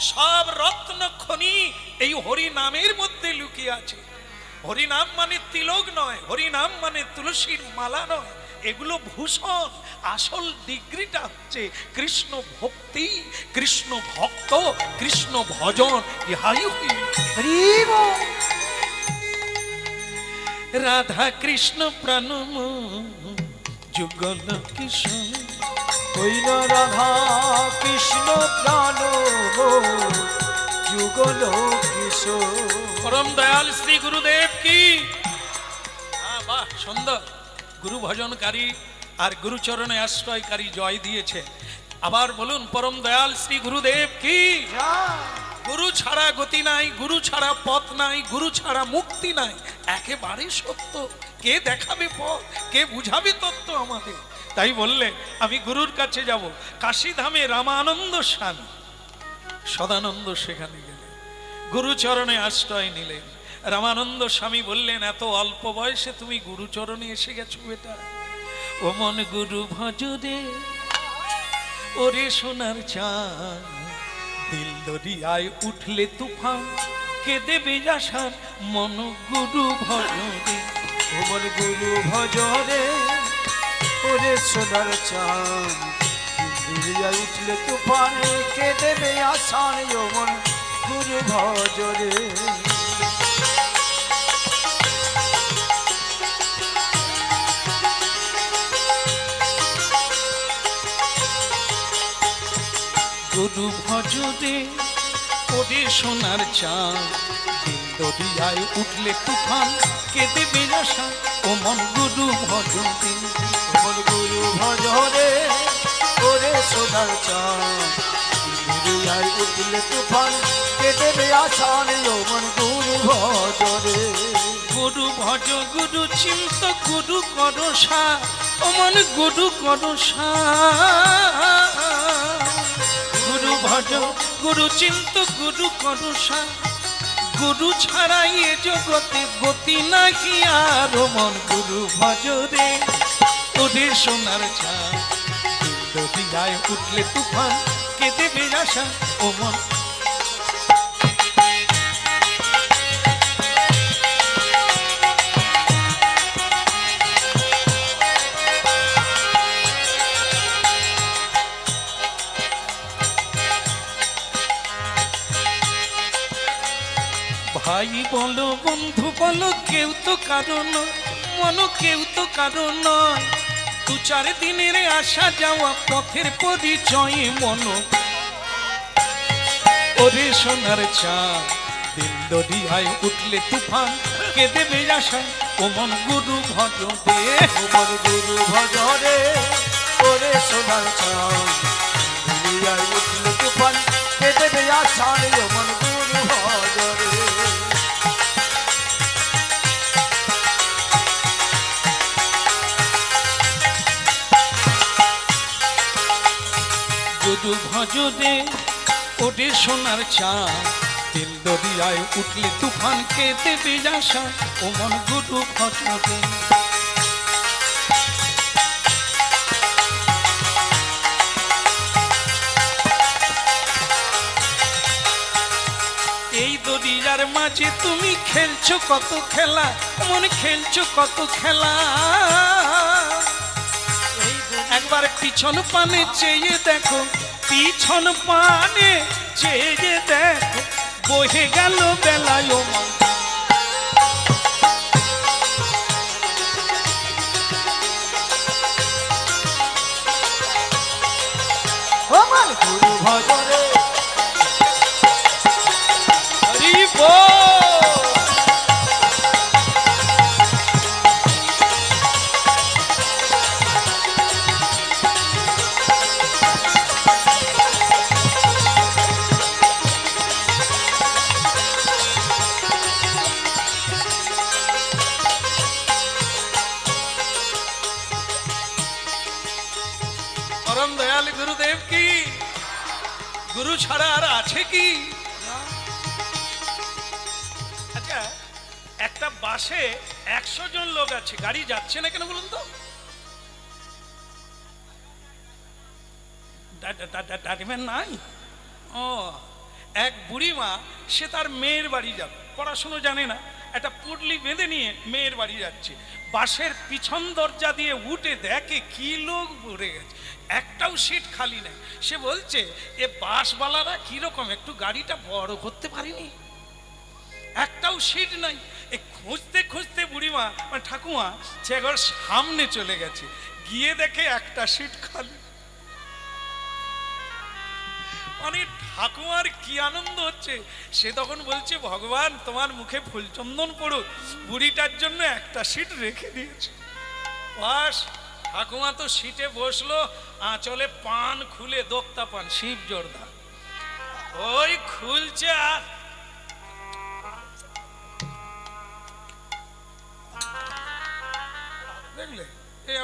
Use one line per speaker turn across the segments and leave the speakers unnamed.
সব রত্ন খনি এই হরি নামের মধ্যে লুকিয়ে আছে। হরি নাম মানে তিলক নয়, হরি নাম মানে তুলসীর মালা নয়, এগুলো ভূষণ। আসল ডিগ্রিটা হচ্ছে কৃষ্ণ ভক্তি, কৃষ্ণ ভক্ত, কৃষ্ণ ভজন। ইহাই হইল রাধা কৃষ্ণ প্রাণম যুগল কিশোর।
হইল রাধা কৃষ্ণ প্রাণ যুগল কিশোর।
পরম দয়াল শ্রী গুরুদেব কি। বাহ, সুন্দর। গুরু ভজনকারী আর গুরুচরণে আশ্রয়কারী জয় দিয়েছে। আবার বলুন, পরম দয়াল শ্রী গুরুদেব কি। গুরু ছাড়া গতি নাই, গুরু ছাড়া পথ নাই, গুরু ছাড়া মুক্তি নাই। একেবারে সত্য। কে দেখাবে পথ, কে বুঝাবে তত্ত্ব আমাদের? তাই বললে আমি গুরুর কাছে যাব। কাশীধামে রামানন্দ স্বামী সদানন্দ সেখানে গেলেন, গুরুচরণে আশ্রয় নিলেন। রামানন্দ স্বামী বললেন, এত অল্প বয়সে তুমি গুরুচরণে এসে গেছো বেটা। ও মন গুরু ভজরে ওরে সোনার চাঁদ, দিল দরিয়ায় উঠলে তুফান, কে দেবে আশার মন গুরু ভজরে।
ও মন গুরু ভজরে ওরে সোনার চাঁদ, দুনিয়ায় উঠলে তুফানে, কে দেবে আসান ও মন গুরু ভজরে।
গুরু ভজরে ওরে সোনার চাঁদ, দিল দরিয়ায় উঠলে তুফান, কে দেবে আশা ও মন গুরু ভজরে।
ও মন গুরু ভজরে ওরে সোনার চাঁদ, দুনিয়ায় উঠলে তুফান, কে দেবে আসান ও মন গুরু ভজরে।
গুরু ভজ গুরু চিন্ত গুরু করসা, ও মন গুরু করসা। গুরু ভজ গুরু চিন্ত গুরু করসা, গুরু ছাড়া এ জগতে গতি নাকি আর। ও মন গুরু ভজরে ওরে সোনার চাঁদ, দিল দরিয়ায় উঠলে তুফান, কে দেবে আশা ও মন। ভাই বলো বন্ধু বলো, কেউ তো কারণ মন, কেউ তো কারণ নয়। দু চার দিনের আসা যাওয়া পথের পরিচয় মন। ওরে সোনার চাঁদ, দিল দরিয়ায় উঠলে তুফান, কে দেবে আশা ও মন গুরু ভজরে।
ও মন গুরু ভজরে ওরে সোনার চাঁদ, দুনিয়ায় উঠলে তুফান, কে দেবে আসান ও মন গুরু ভজরে।
গুরু ভজরে ওরে সোনার চাঁদ, দিল দরিয়ায় উঠলে তুফান, কে দেবে আশা ও মন গুরু ভজরে। এই দরিয়ার মাঝে তুমি খেলছো কত খেলা, মন খেলছো কত খেলা। একবার পিছন পানে চেয়ে দেখো, পিছন পানে চেয়ে দেখো, বহে গেল বেলায় ও মন।
ও মন গুরু ভজরে
হরি বল। পরম দয়াল গুরুদেব কি। গুরু ছাড়া আর আছে কি? আচ্ছা, একটা বাসে 100 জন লোক আছে, গাড়ি যাচ্ছে না কেন বলুন তো? ড্রাইভার নাই। ও, এক বুড়িমা, সে তার মেয়ের বাড়ি যাবে, পড়াশুনো জানে না, একটা পুটলি বেঁধে নিয়ে মেয়ের বাড়ি যাচ্ছে। বাসের পিছন দরজা দিয়ে উঠে দেখে কি লোক ভরে গেছে, একটাও সিট খালি নেই। সে বলছে, এ বাসওয়ালারা কিরকম, একটু গাড়িটা বড় করতে পারিনি, একটাও সিট নাই। এ খুঁজতে খুঁজতে বুড়িমা মানে ঠাকুমা সে একবার সামনে চলে গেছে, গিয়ে দেখে একটা সিট খালি। মানে ঠাকুমার কি আনন্দ হচ্ছে, সে তখন বলছে, ভগবান তোমার মুখে ফুলচন্দন পড়ুক, বুড়িটার জন্য একটা সিট রেখে দিয়েছে। বাস, ঠাকুমা তো সিটে বসলো, আঁচলে পান খুলে, দোক্তা পান, শিব জর্দা ওই খুলছে, আর দেখলে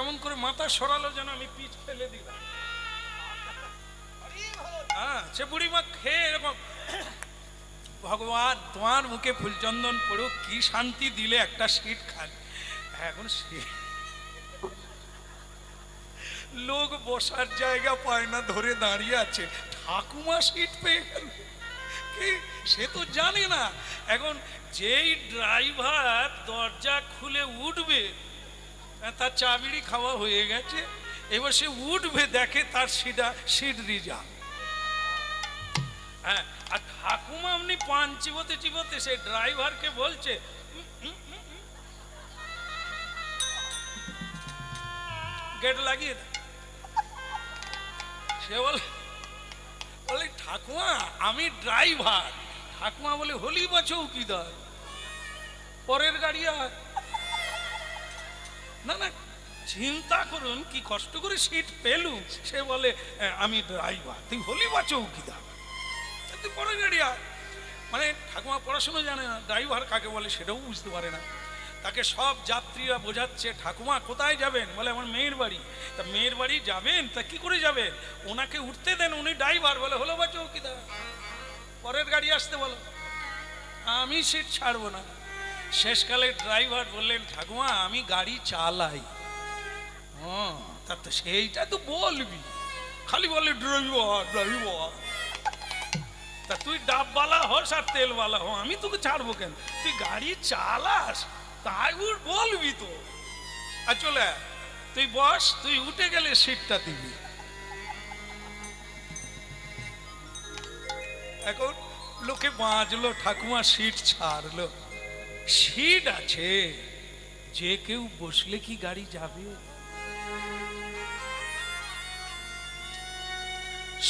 এমন করে মাথা সরালো যেন আমি পিচ ফেলে দিলাম। হ্যাঁ, সে বুড়িমা খেয়ে এরকম, ভগবান তোমার মুখে ফুলচন্দন পড়ুক, কি শান্তি দিলে, একটা সিট খালি। এখন লোক বসার জায়গা পায় না, ধরে দাঁড়িয়ে আছে, ঠাকুমা সিট পেয়ে গেল। কি সে তো জানে না, এখন যেই ড্রাইভার দরজা খুলে উঠবে, তার চাবিড়ি খাওয়া হয়ে গেছে, এবার সে উঠবে, দেখে তার সিট রিজার্ভ। হ্যাঁ, আর ঠাকুমা এমনি পান চিবোতে চিবোতে সে ড্রাইভারকে বলছে, গেট লাগিয়ে দে। সে বলে ঠাকুমা আমি ড্রাইভার। ঠাকুমা বলে, হলি বা চৌকিদার, পরের গাড়ি আর না। না, চিন্তা করুন কি কষ্ট করে সিট পেলুম। সে বলে, আমি ড্রাইভার, তুই হলি বা চৌকিদার, তুই পরের গাড়ি আর। মানে ঠাকুমা পড়াশুনো জানে না, ড্রাইভার কাকে বলে সেটাও বুঝতে পারে না। তাকে সব যাত্রীরা বোঝাচ্ছে, ঠাকুমা কোথায় যাবেন? বলে, আমার মেয়ের বাড়ি। তা মেয়ের বাড়ি যাবেন, তা কি করে যাবেন? ওনাকে উঠতে দেন, উনি ড্রাইভার। বলে, হলো বা চৌকিদার, পরের গাড়ি আসতে বলো, আমি সিট ছাড়বো না। শেষকালে ড্রাইভার বললেন, ঠাকুমা আমি গাড়ি চালাই। তা তো সেইটা তো বলবি, খালি বলে ড্রাইভার ড্রাইভার। তা তুই ডাবওয়ালা হস আর তেলওয়ালা হো, আমি তোকে ছাড়বো কেন? তুই গাড়ি চালাস, তাই বলবি তো। আর চলে তুই বস, তুই উঠে গেলে সিটটা দিবি। এখন লোকে বাঁচলো, ঠাকুমা সিট ছাড়লো। সিট আছে, যে কেউ বসলে কি গাড়ি যাবে?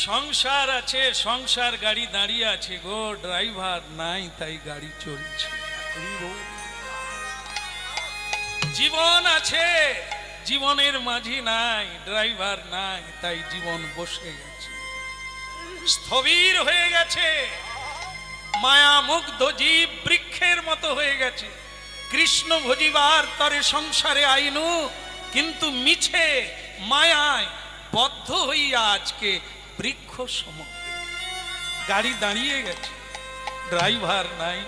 সংসার আছে, সংসার গাড়ি দাঁড়িয়ে আছে গো, ড্রাইভার নাই, তাই গাড়ি চলছে। জীবন আছে, জীবনের মাঝি নাই, ড্রাইভার নাই, তাই জীবন বসে গেছে, স্থবির হয়ে গেছে। মায়া মুগ্ধ জীব বৃক্ষের মতো হয়ে গেছে। কৃষ্ণ ভজিবার তরে সংসারে আইনু, কিন্তু মিছে মায়ায় বদ্ধ হইয়া আজকে বৃক্ষ সম। গাড়ি দাঁড়িয়ে গেছে, ড্রাইভার নাই,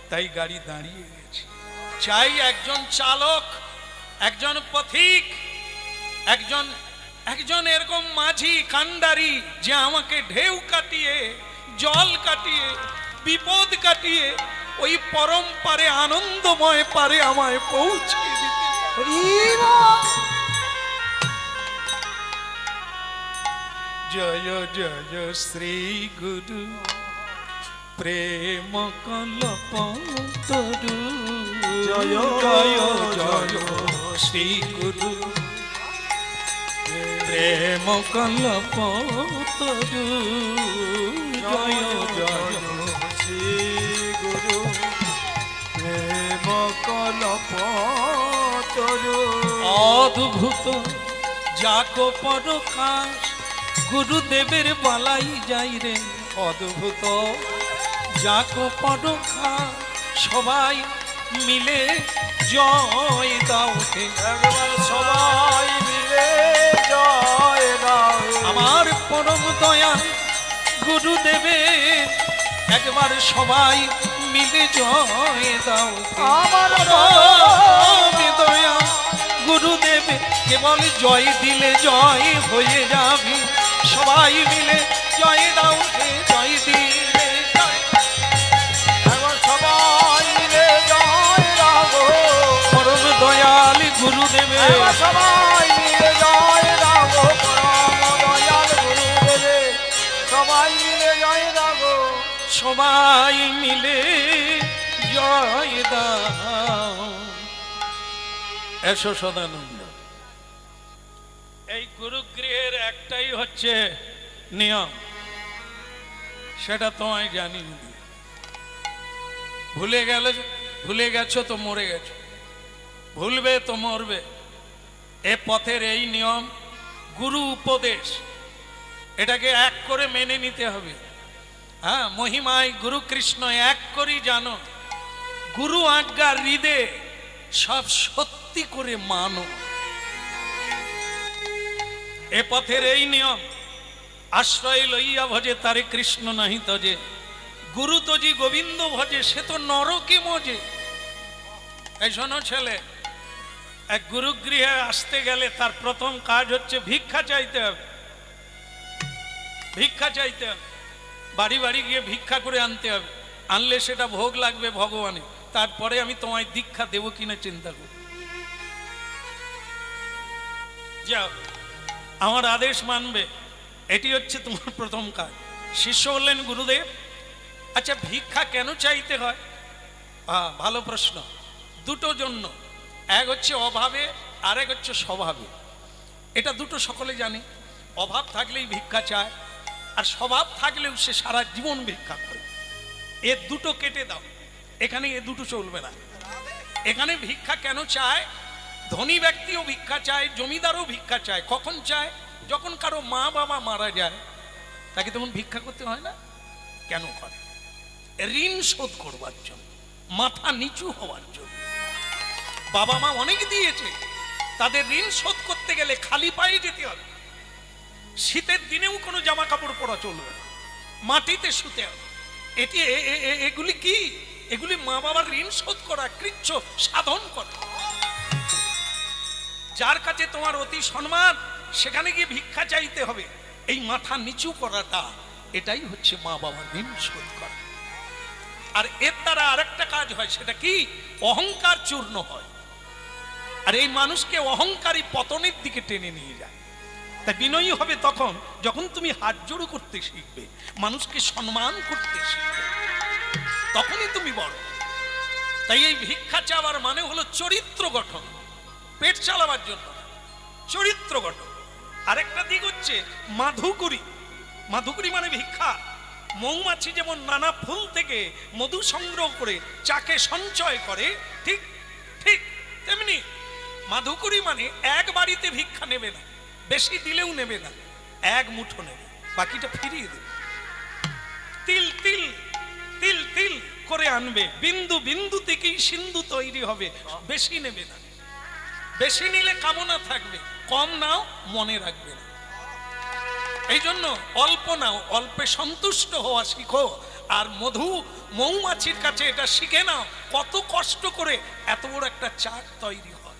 তাই গাড়ি দাঁড়িয়ে গেছে। চাই একজন চালক, একজন পথিক, একজন এরকম মাঝি কান্ডারি, যে আমাকে ঢেউ কাটিয়ে, জল কাটিয়ে, বিপদ কাটিয়ে ওই পরম পারে, আনন্দময় পারে আমায় পৌঁছে দিতে। জয় জয় শ্রী গুরু প্রেম কল্প তরু। জয় জয় জয় শ্রী গুরু প্রেম কল্প তরু। জয় জয়
শ্রী গুরু প্রেম কল্প তরু।
অদ্ভুত যাক পরকাশ, গুরুদেবের বালাই যাই রে। অদ্ভুত যাক পরকাশ, সবাই মিলে জয় দাও হে।
একবার সবাই মিলে জয় দাও।
আমার পরম দয়া গুরুদেবের, একবার সবাই মিলে জয় দাও।
আমার
পরম দয়া গুরুদেব, কেবল জয় দিলে জয় হয়ে যাবে। সবাই মিলে জয় দাও হে, জয় দিলে
সবাই মিলে জয় দাগো,
সবাই মিলে জয় দাও। এসো সদানন্দ। এই গুরুগৃহের একটাই হচ্ছে নিয়ম, সেটা তোমায় জানিয়ে দিই। ভুলে গেছো তো মরে গেছো, ভুলবে তো মরবে। এ পথের এই নিয়ম, গুরু উপদেশ, এটাকে এক করে মেনে নিতে হবে। হ্যাঁ, মহিমায় গুরু কৃষ্ণ এক করি জানো, গুরু আজ্ঞা হৃদে সব সত্যি করে মানো। এ পথের এই নিয়ম, আশ্রয় লইয়া ভজে তারে কৃষ্ণ নাহি তজে, গুরু তজি গোবিন্দ ভজে সে তো নরকে মজে। এই শোনো ছেলে, এক গুরুগৃহে আসতে গেলে তার প্রথম কাজ হচ্ছে ভিক্ষা চাইতে হবে। ভিক্ষা চাইতে হবে, বাড়ি বাড়ি গিয়ে ভিক্ষা করে আনতে হবে। আনলে সেটা ভোগ লাগবে ভগবানে, তারপরে আমি তোমায় দীক্ষা দেবো কিনা চিন্তা করো। যাও, আমার আদেশ মানবে, এটি হচ্ছে তোমার প্রথম কাজ। শিষ্য বললেন, গুরুদেব আচ্ছা ভিক্ষা কেন চাইতে হয়? ভালো প্রশ্ন। দুটো জন্য, এক হচ্ছে অভাবে, আর এক হচ্ছে স্বভাবে। এটা দুটো সকলে জানে। অভাব থাকলেই ভিক্ষা চায়, আর স্বভাব থাকলেও সে সারা জীবন ভিক্ষা করে। এ দুটো কেটে দাও, এখানে এ দুটো চলবে না। এখানে ভিক্ষা কেন চায়? ধনী ব্যক্তিও ভিক্ষা চায়, জমিদারও ভিক্ষা চায়। কখন চায়? যখন কারো মা বাবা মারা যায়, তাকে তখন ভিক্ষা করতে হয় না? কেন করে? ঋণ শোধ করবার জন্য, মাথা নিচু হওয়ার জন্য। বাবা মা অনেক দিয়েছে, তাদের ঋণ শোধ করতে গেলে খালি পায়ে যেতে হবে। শীতের দিনেও কোনো জামা কাপড় পরা চলবে না, মাটিতে শুতে হবে। এগুলি কি? এগুলি মা বাবার ঋণ শোধ করা, কৃচ্ছ সাধন করা। যার কাছে তোমার অতি সম্মান, সেখানে গিয়ে ভিক্ষা চাইতে হবে। এই মাথা নিচু করাটা, এটাই হচ্ছে মা বাবার ঋণ শোধ করা। আর এর দ্বারা আরেকটা কাজ হয়, সেটা কি? অহংকার চূর্ণ হয়। আর এই মানুষকে অহংকারী পতনের দিকে টেনে নিয়ে যায়। তাই বিনয়ী হবে তখন যখন তুমি হাত জোড়ো করতে শিখবে, মানুষকে সম্মান করতে শিখবে, তখনই তুমি বড়। তাই এই ভিক্ষা চাওয়ার মানে হলো চরিত্র গঠন, পেট চালাবার জন্য চরিত্র গঠন। আরেকটা দিক হচ্ছে মাধুকরী। মাধুকরী মানে ভিক্ষা। মৌমাছি যেমন নানা ফুল থেকে মধু সংগ্রহ করে চাকে সঞ্চয় করে, ঠিক ঠিক তেমনি মাধুকরী মানে এক বাড়িতে ভিক্ষা নেবে না, বেশি দিলেও নেবে না, এক মুঠো নেবে, বাকিটা ফিরিয়ে দেবে। তিল তিল তিল তিল করে আনবে, বিন্দু বিন্দু থেকেই সিন্ধু তৈরি হবে। বেশি নেবে না, বেশি নিলে কামনা থাকবে, কম নাও মনে রাখবে না। এই জন্য অল্প নাও, অল্পে সন্তুষ্ট হওয়া শিখো। আর মৌমাছির কাছে এটা শিখে নাও, কত কষ্ট করে এত বড় একটা চাক তৈরি হয়।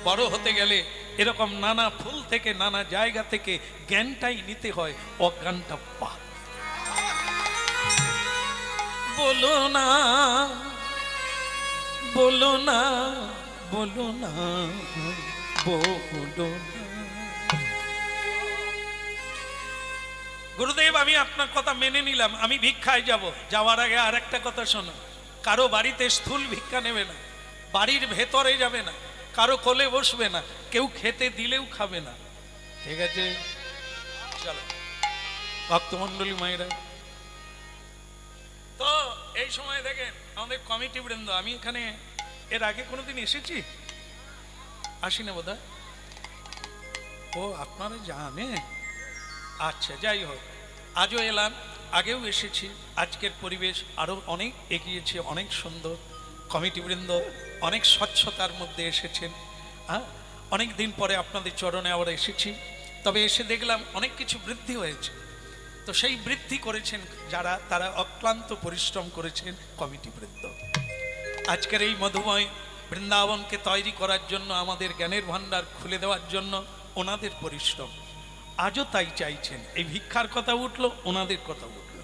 বড় হতে গেলে এরকম নানা ফুল থেকে, নানা জায়গা থেকে জ্ঞানটাই নিতে হয়, অজ্ঞানটা বাদ। বলো না বলো না বলো না বলো না। গুরুদেব আমি আপনার কথা মেনে নিলাম, আমি ভিক্ষায় যাব। যাওয়ার আগে আর একটা কথা শোনো, কারো বাড়িতে স্থূল ভিক্ষা নেবে না, বাড়ির ভেতরে যাবে না, কারো কোলে বসবে না, কেউ খেতে দিলেও খাবে না, ঠিক আছে? চলো ভক্তমন্ডলী মায়েরা। তো এই সময় দেখেন আমাদের কমিটি বৃন্দ, আমি এখানে এর আগে কোনোদিন এসেছি? আসি না বোধহয়। ও আপনারা জানেন, আচ্ছা যাই হোক, আজও এলাম, আগেও এসেছি। আজকের পরিবেশ আরো অনেক এগিয়েছে, অনেক সুন্দর। কমিটিবৃন্দ অনেক স্বচ্ছতার মধ্যে এসেছেন। অনেক দিন পরে আপনাদের চরণে আবার এসেছি, তবে এসে দেখলাম অনেক কিছু বৃদ্ধি হয়েছে। তো সেই বৃদ্ধি করেছেন যারা, তারা অক্লান্ত পরিশ্রম করেছেন কমিটিবৃন্দ। আজকের এই মধুময় বৃন্দাবনকে তৈরি করার জন্য, আমাদের জ্ঞানের ভাণ্ডার খুলে দেওয়ার জন্য ওনাদের পরিশ্রম আজও তাই চাইছেন। এই ভিক্ষার কথা উঠলো, ওনাদের কথা উঠলো।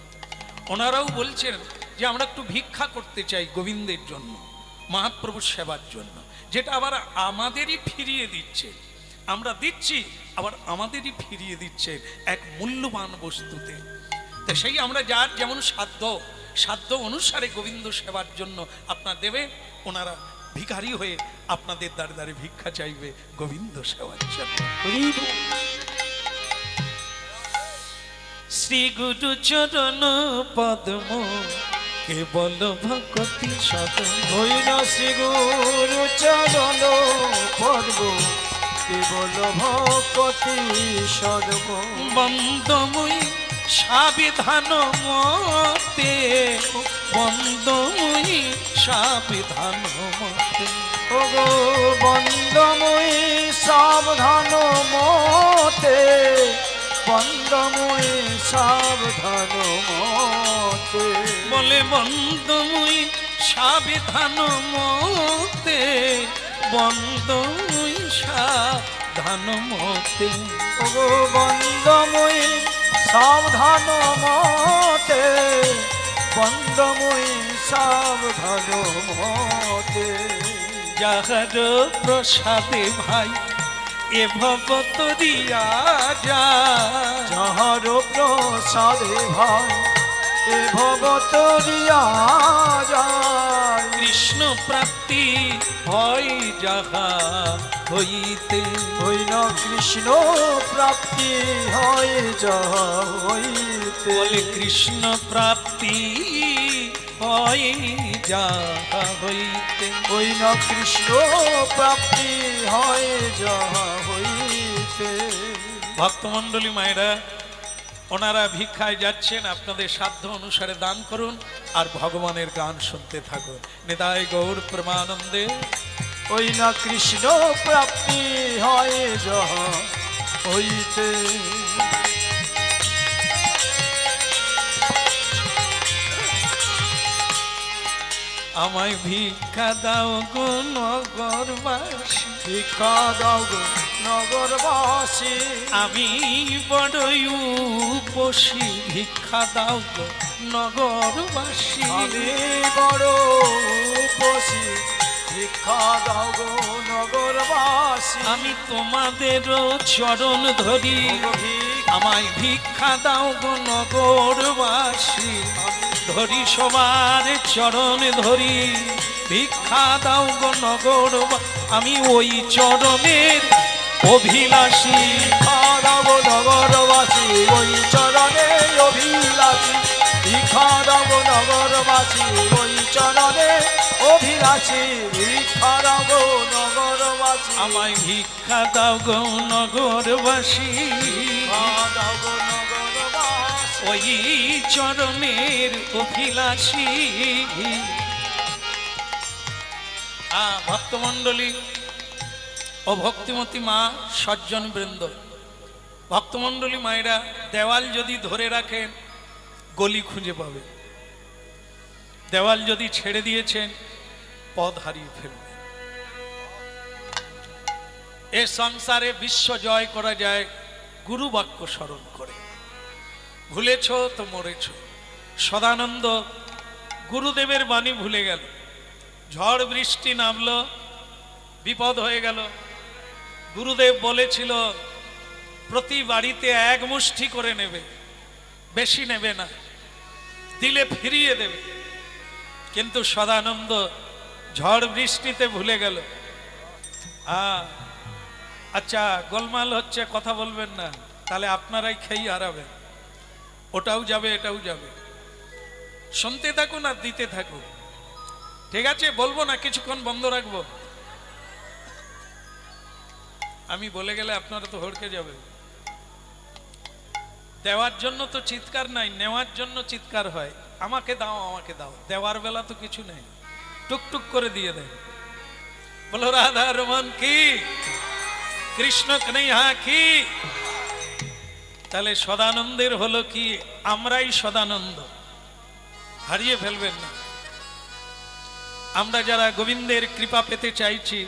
ওনারাও বলছেন যে আমরা একটু ভিক্ষা করতে চাই গোবিন্দের জন্য, মহাপ্রভুর সেবার জন্য, যেটা আবার আমাদেরই ফিরিয়ে দিচ্ছে। আমরা দিচ্ছি, আবার আমাদেরই ফিরিয়ে দিচ্ছেন এক মূল্যবান বস্তুতে। তো সেই আমরা যার যেমন সাধ্য অনুসারে গোবিন্দ সেবার জন্য আপনার দেবে, ওনারা ভিখারি হয়ে আপনাদের দ্বারে দ্বারে ভিক্ষা চাইবে গোবিন্দ সেবার জন্য। শ্রী গুরু চরণ পদ্ম কেবল ভক্তি সদম,
হইল শ্রী গুরু চরণ পদ্ম কেবল ভক্তি সদম,
বন্দময়ী সাবিধান মতে, বন্দময়ী সাবিধান মতে,
ওগো বন্দময়ী সাবধান মতে, বন্দময়ী সাবধান মতে,
বলে বন্দময়ী সাবিধান মতে, বন্দময়ী সাবধান মতে,
ওগো বন্দময়ী সাবধান মতে, বন্দময়ী সাবধান মতে,
যাহার প্রসাদে ভাই এ ভব তরিয়া যায়,
যাহার প্রসাদে ভাই এ ভব তরিয়া যায়,
কৃষ্ণ প্রাপ্তি হয় যাহা হইতে,
হইল কৃষ্ণ প্রাপ্তি হয় যাহা হইতে,
বলে কৃষ্ণ প্রাপ্তি হয় যাহা হইতে,
হইল কৃষ্ণ প্রাপ্তি হয় যাহা হইতে।
ভক্তমণ্ডলী মায়েরা, ওনারা ভিক্ষায় যাচ্ছেন, আপনাদের সাধ্য অনুসারে দান করুন আর ভগবানের গান শুনতে থাকুন। নিতাই গৌর প্রেমানন্দে।
হইল কৃষ্ণ প্রাপ্তি হয় যাহা হইতে।
আমায় ভিক্ষা দাও গো নগরবাসী,
ভিক্ষা দাও গো নগরবাসী,
আমি বড়ই উপসী, ভিক্ষা দাও গো নগরবাসী,
আমি বড় উপসী, ভিক্ষা দাও গো নগরবাসী,
আমি তোমাদেরও চরণ ধরি, আমায় ভিক্ষা দাও গো নগরবাসী, ধরি সবার চরণ ধরি, ভিক্ষা দাও গো নগর, আমি ওই চরণের অভিলাষী,
ভিক্ষা দাও গো নগরবাসী, ওই চরণে অভিলাষী, ভিক্ষা দাও গো নগরবাসী, ওই চরণে অভিলাষী, ভিক্ষা দাও গো নগরবাসী,
আমায় ভিক্ষা দাও গো নগরবাসী,
ভিক্ষা দাও গো নগরবাসী,
ওই চরণের অভিলাষী। ভক্তমণ্ডলী ও ভক্তিমতী মা, সজ্জন বৃন্দ, ভক্তমণ্ডলী মায়েরা, দেওয়াল যদি ধরে রাখেন গলি খুঁজে পাবে, দেওয়াল যদি ছেড়ে দিয়েছেন পথ হারিয়ে ফেলবে। এ সংসারে বিশ্ব জয় করা যায় গুরু বাক্য স্মরণ করে। ভুলেছ তো মরেছ। সদানন্দ গুরুদেবের বাণী ভুলে গেল, ঝড় বৃষ্টি নামলো, বিপদ হয়ে গেল। গুরুদেব বলেছিল প্রতি বাড়িতে এক মুষ্টি করে নেবে, বেশি নেবে না, দিলে ফিরিয়ে দেবে। কিন্তু সদানন্দ ঝড় বৃষ্টিতে ভুলে গেল। আচ্ছা, গোলমাল হচ্ছে, কথা বলবেন না, তাহলে আপনারাই খেয়ে হারাবেন। ওটাও যাবে, এটাও যাবে। শুনতে থাকুন আর দিতে থাকুন, ঠিক আছে? বলবো না, কিছুক্ষণ বন্ধ রাখবো। আমি বলে গেলে আপনারা তো হড়কে যাবে। দেওয়ার জন্য তো চিৎকার নাই, নেওয়ার জন্য চিৎকার হয়। আমাকে দাও, আমাকে দাও। দেওয়ার বেলা তো কিছু নেই, টুকটুক করে দিয়ে দেয়। বলো রাধা রমন কি, কৃষ্ণ কনৈয়া কি। তাহলে সদানন্দের হলো কি, আমরাই সদানন্দ, হারিয়ে ফেলবেন না। আমরা যারা গোবিন্দের কৃপা পেতে চাইছি,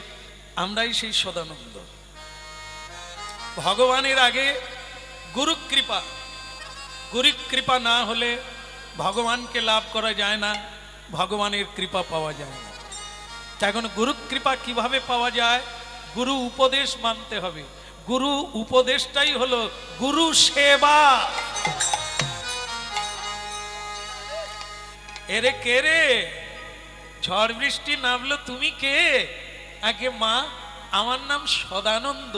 আমরাই সেই সদানন্দ। ভগবানের আগে গুরু কৃপা, গুরু কৃপা না হলে ভগবানকে লাভ করা যায় না, ভগবানের কৃপা পাওয়া যায় না। এখন গুরু কৃপা কিভাবে পাওয়া যায়? গুরু উপদেশ মানতে হবে। গুরু উপদেশটাই হলো গুরু সেবা। এরে কে রে, ঝড় বৃষ্টি নামলো, তুমি কে? আগে মা, আমার নাম সদানন্দ।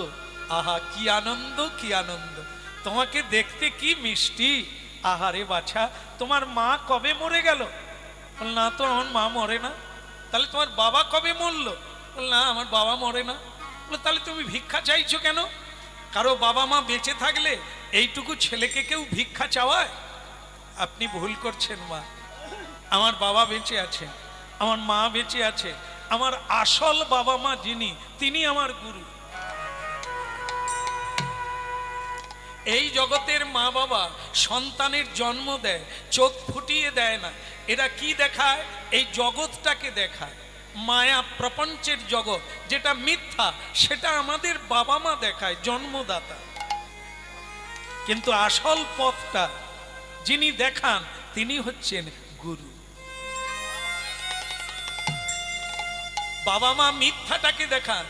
আহা কি আনন্দ, কি আনন্দ, তোমাকে দেখতে কি মিষ্টি। আহারে বাছা, তোমার মা কবে মরে গেল? বল না তো, আমার মা মরে না। তাহলে তোমার বাবা কবে মরলো? বল না, আমার বাবা মরে না। বলে তাহলে তুমি ভিক্ষা চাইছো কেন? কারো বাবা মা বেঁচে থাকলে এইটুকু ছেলেকে কেউ ভিক্ষা চাওয়ায়? আপনি ভুল করছেন মা, আমার বাবা বেঁচে আছে, আমার মা বেঁচে আছে, আমার আসল বাবা মা যিনি, তিনি আমার গুরু। এই জগতের মা বাবা সন্তানের জন্ম দেয়, চোখ ফুটিয়ে দেয় না। এরা কি দেখায়? এই জগৎটাকে দেখায়, মায়া প্রপঞ্চের জগৎ যেটা মিথ্যা, সেটা আমাদের বাবা মা দেখায়, জন্মদাতা। কিন্তু আসল পথটা যিনি দেখান, তিনি হচ্ছেন গুরু। বাবা মা মিথ্যাটাকে দেখান,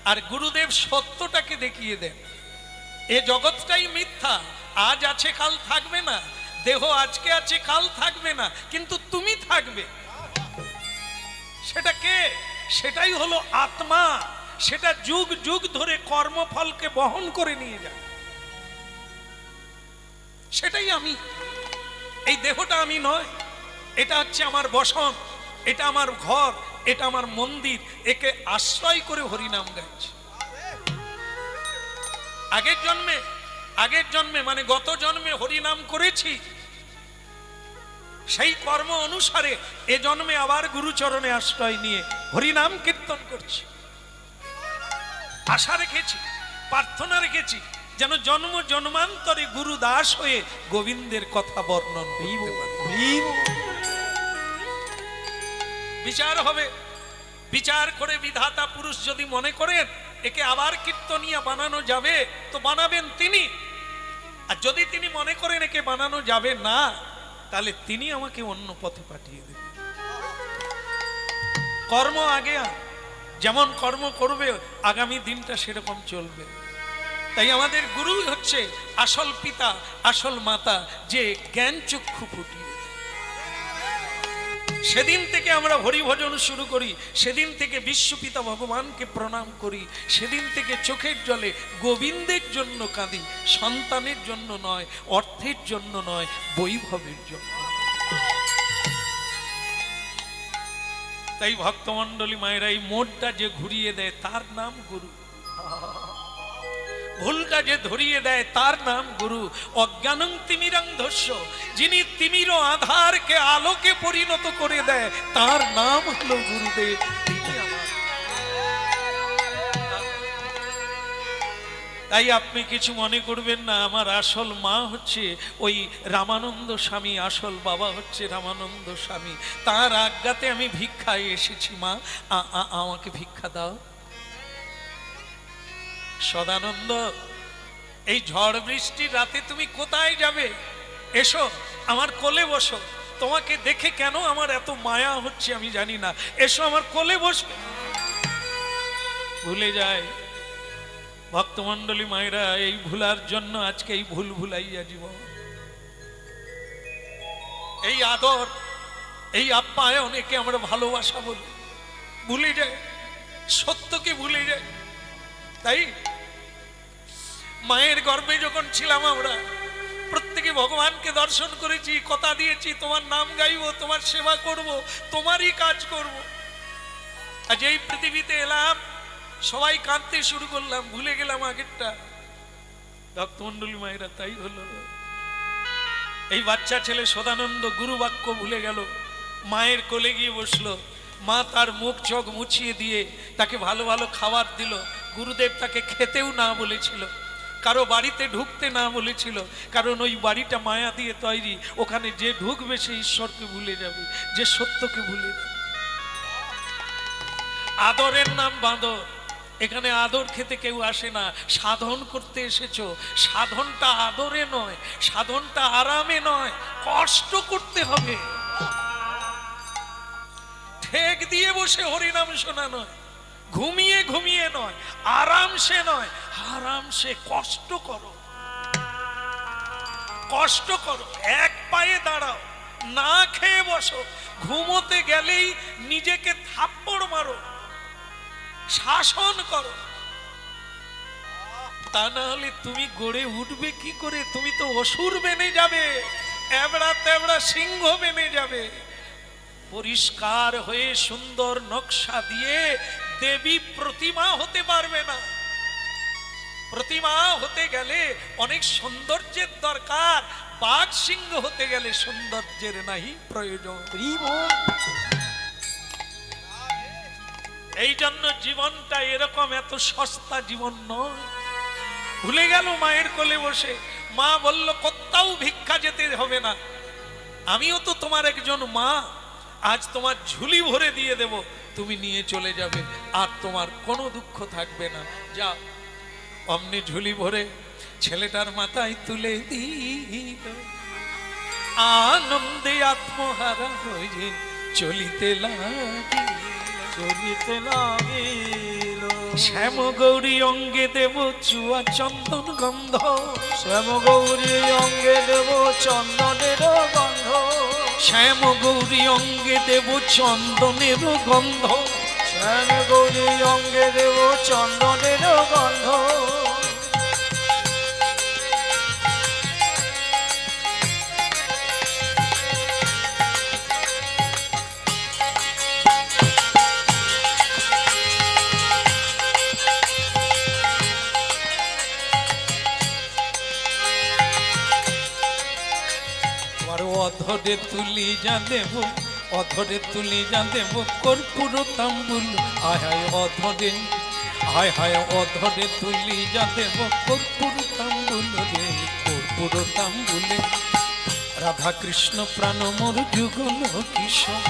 আর গুরুদেব সত্যটাকে দেখিয়ে দেন। এ জগৎটাই মিথ্যা, আজ আছে কাল থাকবে না। দেহ আজকে আছে কাল থাকবে না, কিন্তু তুমি থাকবে। সেটা কে? সেটাই হলো আত্মা। সেটা যুগ যুগ ধরে কর্মফলকে বহন করে নিয়ে যায়। সেটাই আমি। এই দেহটা আমি নয়, এটা হচ্ছে আমার বসন, এটা আমার ঘর, এটা আমার মন্দির। একে আশ্রয় করে হরিনাম গাইছি। আগের জন্মে মানে গত জন্মে হরিনাম করেছি, সেই কর্ম অনুসারে এ জন্মে আবার গুরুচরণে আশ্রয় নিয়ে হরিনাম কীর্তন করছি। আশা রেখেছি, প্রার্থনা রেখেছি, যেন জন্ম জন্মান্তরে গুরু দাস হয়ে গোবিন্দের কথা বর্ণন করতে পারি। বিচার হবে, বিচার করে বিধাতা পুরুষ যদি মনে করেন একে আবার কীর্তনিয়া বানানো যাবে, তো বানাবেন তিনি। আর যদি তিনি মনে করেন একে বানানো যাবে না, তাহলে তিনি আমাকে অন্য পথে পাঠিয়ে দেবেন। কর্ম আগে, যেমন কর্ম করবে আগামী দিনটা সেরকম চলবে। তাই আমাদের গুরু হচ্ছে আসল পিতা, আসল মাতা, যে জ্ঞান চক্ষু ফুটিয়ে। সেদিন থেকে আমরা হরিভজন শুরু করি, সেদিন থেকে বিশ্বপিতা ভগবানকে প্রণাম করি, সেদিন থেকে চোখের জলে গোবিন্দের জন্য কাঁদি, সন্তানের জন্য নয়, অর্থের জন্য নয়, বৈভবের জন্য। তাই ভক্তমণ্ডলী মায়েরা, এই মোড়টা যে ঘুরিয়ে দেয় তার নাম গুরু, ভুলটা যে ধরিয়ে দেয় তার নাম গুরু। অজ্ঞানং তিমিরান্ধস্য, যিনি তিমির আধারকে আলোকে পরিণত করে দেয়, তার নাম হলো গুরুদেব। তাই আপনি কিছু মনে করবেন না, আমার আসল মা হচ্ছে ওই রামানন্দ স্বামী, আসল বাবা হচ্ছে রামানন্দ স্বামী। তার আজ্ঞাতে আমি ভিক্ষায় এসেছি। মা, আমাকে ভিক্ষা দাও। সদানন্দ, এই ঝড় বৃষ্টির রাতে তুমি কোথায় যাবে? এসো আমার কোলে বসো। তোমাকে দেখে কেন আমার এত মায়া হচ্ছে আমি জানি না, এসো আমার কোলে বসবে। ভুলে যায় ভক্তমণ্ডলী মায়েরা, এই ভুলার জন্য আজকে এই ভুল ভুলাইয়া জীবন। এই আদর, এই আপ্যায়ন, একে আমরা ভালোবাসা বলি, ভুলে যায়, সত্যকে ভুলে যায়। তাই মায়ের গর্ভে যখন ছিলাম আমরা প্রত্যেকে ভগবানকে দর্শন করেছি, কথা দিয়েছি তোমার নাম গাইবো, তোমার সেবা করব, তোমারই কাজ করব। আজ এই পৃথিবীতে এলাম, সবাই কাঁদতে শুরু করলাম, ভুলে গেলাম আগেরটা। ভক্তমণ্ডলী মায়েরা, তাই হলো। এই বাচ্চা ছেলে সদানন্দ গুরু বাক্য ভুলে গেল, মায়ের কোলে গিয়ে বসলো। মা তার মুখ চোখ মুছিয়ে দিয়ে তাকে ভালো ভালো খাবার দিল। গুরুদেব তাকে খেতেও না বলেছিল, কারো বাড়িতে ঢুকতে না বলেছিল, কারণ ওই বাড়িটা মায়া দিয়ে তৈরি। ওখানে যে ঢুকবে সে ঈশ্বরকে ভুলে যাবে, যে সত্যকে ভুলে যাবে। আদরের নাম বাঁদর। এখানে আদর খেতে কেউ আসে না, সাধন করতে এসেছো। সাধনটা আদরে নয়, সাধনটা আরামে নয়, কষ্ট করতে হবে। ঠেক দিয়ে বসে হরিনাম শোনা নয়। ঘুমিয়ে ঘুমিয়ে নয়, আরামসে নয়, আরামসে কষ্ট করো, কষ্ট করো, এক পায়ে দাঁড়াও, না খেয়ে বসো, ঘুমোতে গেলেই নিজেকে থাপ্পড় মারো, শাসন করো। তা না হলে তুমি গড়ে উঠবে কি করে? তুমি তো অসুর বেনে যাবে, এবড়া তেবড়া সিংহ বেনে যাবে। পরিষ্কার হয়ে সুন্দর নকশা দিয়ে দেবী প্রতিমা হতে পারবে না। প্রতিমা হতে গেলে অনেক সৌন্দর্যের দরকার, বাঘ সিংহ হতে গেলে সৌন্দর্যের নাহি প্রয়োজন। এই জন্য জীবনটা এরকম, এত সস্তা জীবন নয়। ভুলে গেল মায়ের কোলে বসে, মা বলল কোথাও ভিক্ষা যেতে হবে না, আমিও তো তোমার একজন মা, আজ তোমার ঝুলি ভরে দিয়ে দেব, তুমি নিয়ে চলে যাবে, আর তোমার কোনো দুঃখ থাকবে না। যা, অমনি ঝুলি ভরে ছেলেটার মাথায় তুলে দিল, আনন্দে আত্মহারা হয়ে চলিতে লাগিল। শ্যাম গৌরী অঙ্গে দেব চুয়া চন্দন গন্ধ,
শ্যাম গৌরী অঙ্গে দেব চন্দনের গন্ধ,
শ্যাম গৌরী অঙ্গে দেব চন্দনের গন্ধ,
শ্যাম গৌরী অঙ্গে দেব চন্দনের গন্ধ।
অধরে তুলি যা দেব, অধরে তুলি যা দেব কর্পূর তাম্বুল, হায় হায় অধরে, হায় হায় অধরে তুলি যা দেব কর্পূর তাম্বুল রে, কর্পূর তাম্বুলে রাধা কৃষ্ণ প্রাণ মোর যুগল কিশোর,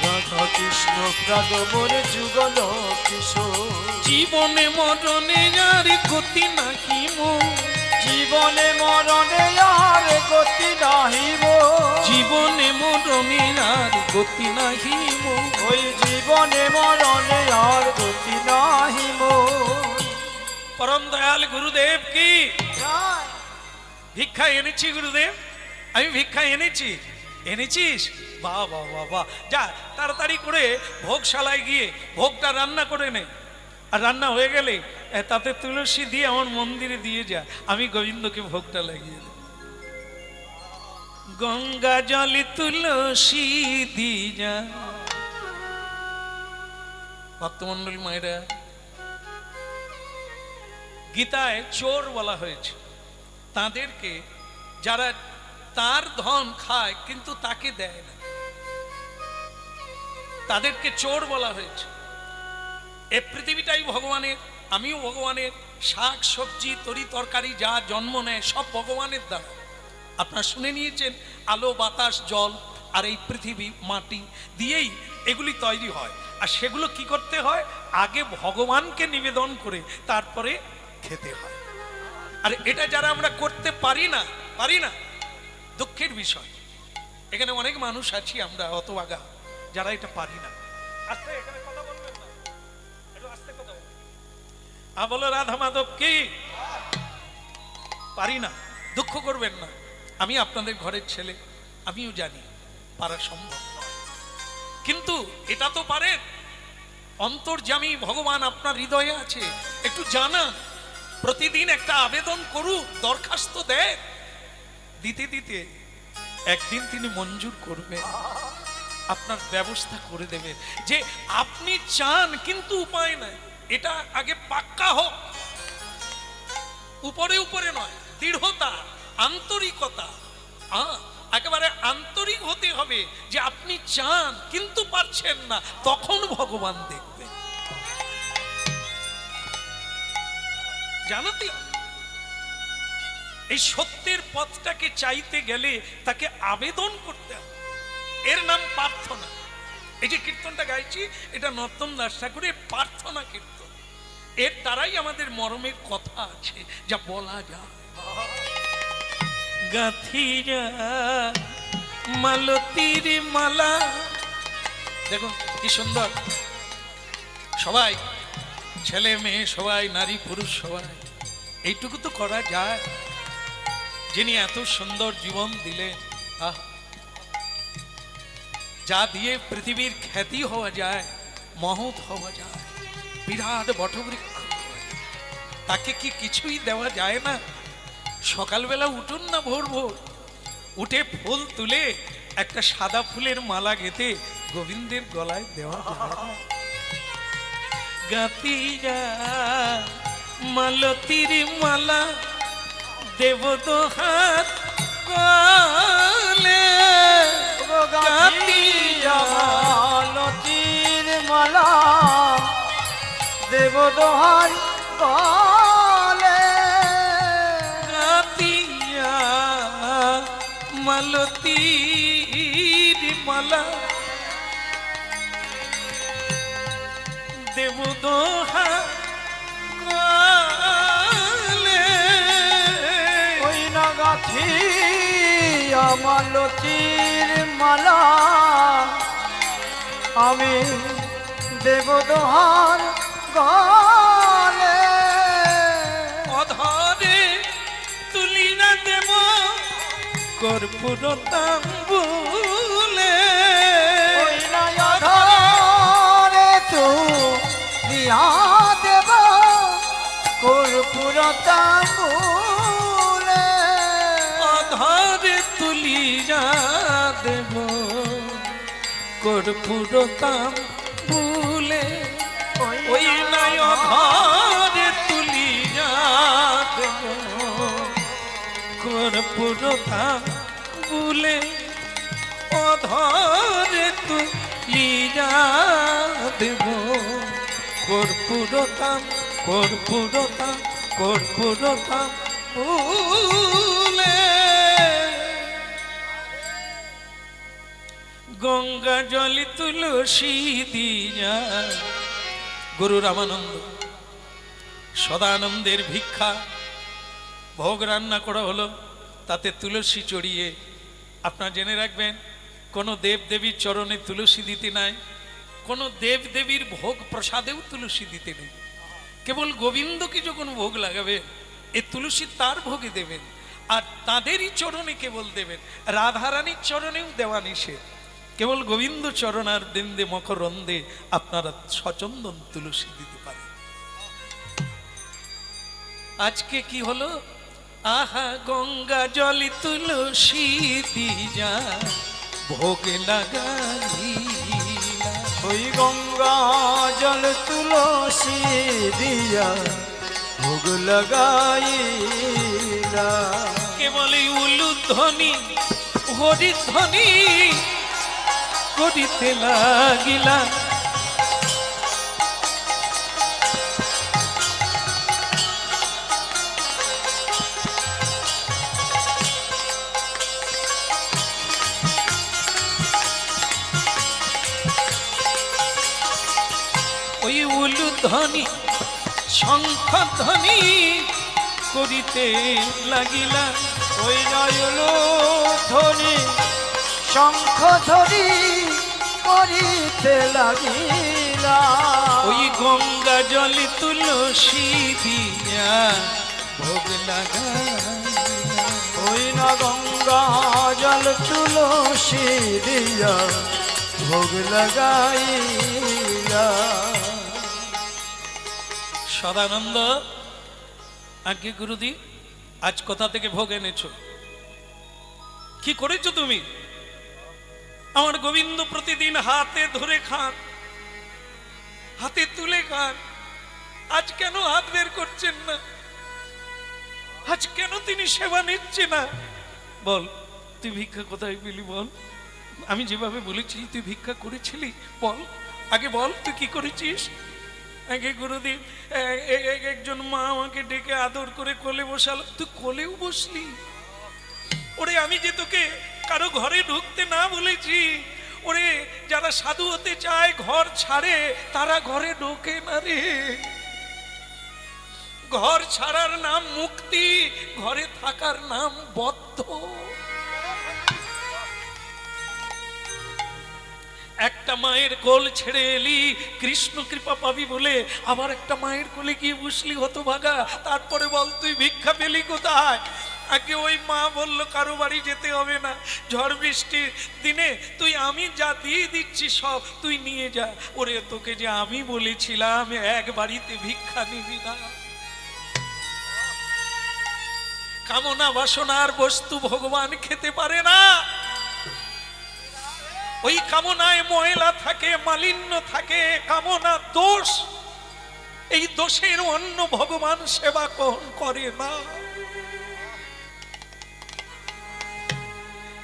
রাধা কৃষ্ণ প্রাণ মোর যুগল কিশোর।
জীবনে মরণে আর গতি নাহি মোর,
জীবনে মরণে আর গতি নাহিব,
জীবনে মরণে আর গতি নাহি মোর,
ওই জীবনে মরণে আর গতি নাহিব।
পরম দয়াল গুরুদেব কি ভিক্ষা এনেছি গুরুদেব, আমি ভিক্ষা এনেছি। এনেছিস? বাহ বাহ বাহ বাহ, যা তাড়াতাড়ি করে ভোগশালায় গিয়ে ভোগটা রান্না করে নে, আর রান্না হয়ে গেলে তাতে তুলসী দিয়ে আমার মন্দিরে দিয়ে যা, আমি গোবিন্দকে ভোগটা লাগিয়ে দেব। গঙ্গা জলে তুলসী দিয়ে যা। ভক্তমন্ডলী মায়েরা, গীতায় চোর বলা হয়েছে তাদেরকে যারা তার ধন খায় কিন্তু তাকে দেয় না, তাদেরকে চোর বলা হয়েছে। এ পৃথিবীটাই ভগবানের, আমিও ভগবানের, শাক সবজি তরি তরকারি যা জন্ম নেয় সব ভগবানের দ্বারা। আপনারা শুনে নিয়েছেন, আলো বাতাস জল আর এই পৃথিবী মাটি দিয়েই এগুলি তৈরি হয়। আর সেগুলো কি করতে হয়? আগে ভগবানকে নিবেদন করে তারপরে খেতে হয়। আর এটা যারা আমরা করতে পারি না, দুঃখের বিষয়। এখানে অনেক মানুষ আছি আমরা হতভাগা যারা এটা পারি না। আস্তে এখানে কথা বলবেন না, একটু আস্তে কথা বলবেন। বলো রাধা মাধব কি? পারি না, দুঃখ করবেন না, আমি আপনাদের ঘরের ছেলে, আমিও জানি পারা সম্ভব নয়, কিন্তু এটা তো পারেন। অন্তর্যামী ভগবান আপনার হৃদয়ে আছে, একটু জানান, প্রতিদিন একটা আবেদন করুন, দরখাস্ত দেন, দিতে দিতে একদিন তিনি মঞ্জুর করবে, আপনার ব্যবস্থা করে দেবেন। যে আপনি চান কিন্তু উপায় নাই, এটা আগে পাক্কা হোক, উপরে উপরে নয়, দৃঢ়তা, আন্তরিকতা, একেবারে আন্তরিক হতে হবে যে আপনি চান কিন্তু পারছেন না, তখন ভগবান দেখবেন। জানাতে এই সত্যের পথটাকে চাইতে গেলে তাকে আবেদন করতে হবে, এর নাম প্রার্থনা। এই যে কীর্তনটা গাইছি, এটা নর্তম দাস ঠাকুরের প্রার্থনা কীর্তন, এর দ্বারাই আমাদের মরমের কথা আছে যা বলা যায়। গাথিয়া মালতীর মালা, দেখুন কি সুন্দর, সবাই ছেলে মেয়ে সবাই, নারী পুরুষ সবাই, এইটুকু তো করা যায়। যিনি এত সুন্দর জীবন দিলেন, আহ, যা দিয়ে পৃথিবীর খ্যাতি হওয়া যায়, মহৎ হওয়া যায়, বিরাট বটবৃক্ষ, তাকে কি কিছুই দেওয়া যায় না? সকালবেলা উঠুন না ভোর ভোর, উঠে ফুল তুলে একটা সাদা ফুলের মালা গেঁথে গোবিন্দের গলায় দেওয়া যায় না? গাতিয়া মালতীর মালা দেব তো হাত গলে, গাতিয়া
লতির মালা দেব দোহার গলে,
গাতিয়া মালতীর মালা দেব দোহা গলে।
ওই না গাথি আমার লতির মালা আমি দেব দোহার গলে,
অধরে তুলি না দেব কর্পূর তাম্বুলে।
ওই না ধরে তু দিয়া দেব কর্পূর তাম্বুলে,
অধরে তুলি যা দেব কর্পূর তাম্বুলে। ওই নাই অধরে তুলি যা দেব কর্পূর তাম্বুলে, অধরে তুলি যা দেব কর্পূর তাম্বুলে। গঙ্গা জলি তুলসী দিয়া, গুরু রামানন্দ সদানন্দের ভিক্ষা, ভোগ রান্না করা হলো, তাতে তুলসী চড়িয়ে। আপনারা জেনে রাখবেন, কোনো দেব দেবীর চরণে তুলসী দিতে নাই, কোনো দেব দেবীর ভোগ প্রসাদেও তুলসী দিতে নেই। কেবল গোবিন্দকে যখন ভোগ লাগাবে, এ তুলসী তার ভোগে দেবেন, আর তাদেরই চরণে কেবল দেবেন। রাধারানীর চরণেও দেওয়া নিষেধ, কেবল গোবিন্দ চরণার বৃন্দে মকরন্দে আপনারা সচন্দন তুলসী দিতে পারেন। আজকে কি হলো? আহা গঙ্গা জলি তুলসী দিয়া ভোগ লাগাইলা।
ওই গঙ্গা জল তুলসী দিয়া ভোগ লাগাইলা,
কেবল উলুধ্বনি হরিধ্বনি করিতে লাগিলা। ওই উলুধ্বনি শঙ্খধ্বনি করিতে লাগিলা।
ওই নয়লো ধ্বনি শঙ্খ ধ্বনি করিতে লাগিলা,
ওই গঙ্গা জলে তুলসী দিয়া ভোগ লাগাইলা।
ওই না গঙ্গা জল তুলসী দিয়া ভোগ লাগাইলা।
সদানন্দ, আজ্ঞে গুরুদি, আজ কোথা থেকে ভোগ এনেছো? কি করেছো তুমি? আমার গোবিন্দ প্রতিদিন হাতে ধরে খান, হাতে তুলে খান, আজ কেন হাত বের করছেন না? আজ কেন তিনি সেবা নিচ্ছে না? বল, তুই ভিক্ষা কোথায় পেলি বল? আমি যেভাবে বলেছি তুই ভিক্ষা করেছিলি, বল আগে বল, তুই কি করেছিস? আগে গুরুদেব, একজন মা আমাকে ডেকে আদর করে কোলে বসালো, তুই কোলেও বসলি? ওরে আমি যে তোকে কারো ঘরে ঢুকতে না বলেছি, ওরে যারা সাধু হতে চায় ঘর ছাড়ে, তারা ঘরে ঢোকে না রে। ঘর ছাড়ার নাম মুক্তি, ঘরে থাকার নাম বদ্ধ। একটা মায়ের কোল ছেড়ে এলি কৃষ্ণ কৃপা পাবি বলে, আবার একটা মায়ের কোলে গিয়ে বসলি হতভাগা। তারপরে বল তুই ভিক্ষা পেলি কোথায়? আগে ওই মা বলল কারো বাড়ি যেতে হবে না, ঝড় বৃষ্টির দিনে তুই আমি যা দিয়ে দিচ্ছি সব তুই নিয়ে যা। ওরে তোকে যে আমি বলেছিলাম এক বাড়িতে ভিক্ষা নিবি না। কামনা বাসনার বস্তু ভগবান খেতে পারে না। ওই কামনায় ময়লা থাকে, মালিন্য থাকে, কামনা দোষ। এই দোষের অন্য ভগবান সেবা করে না।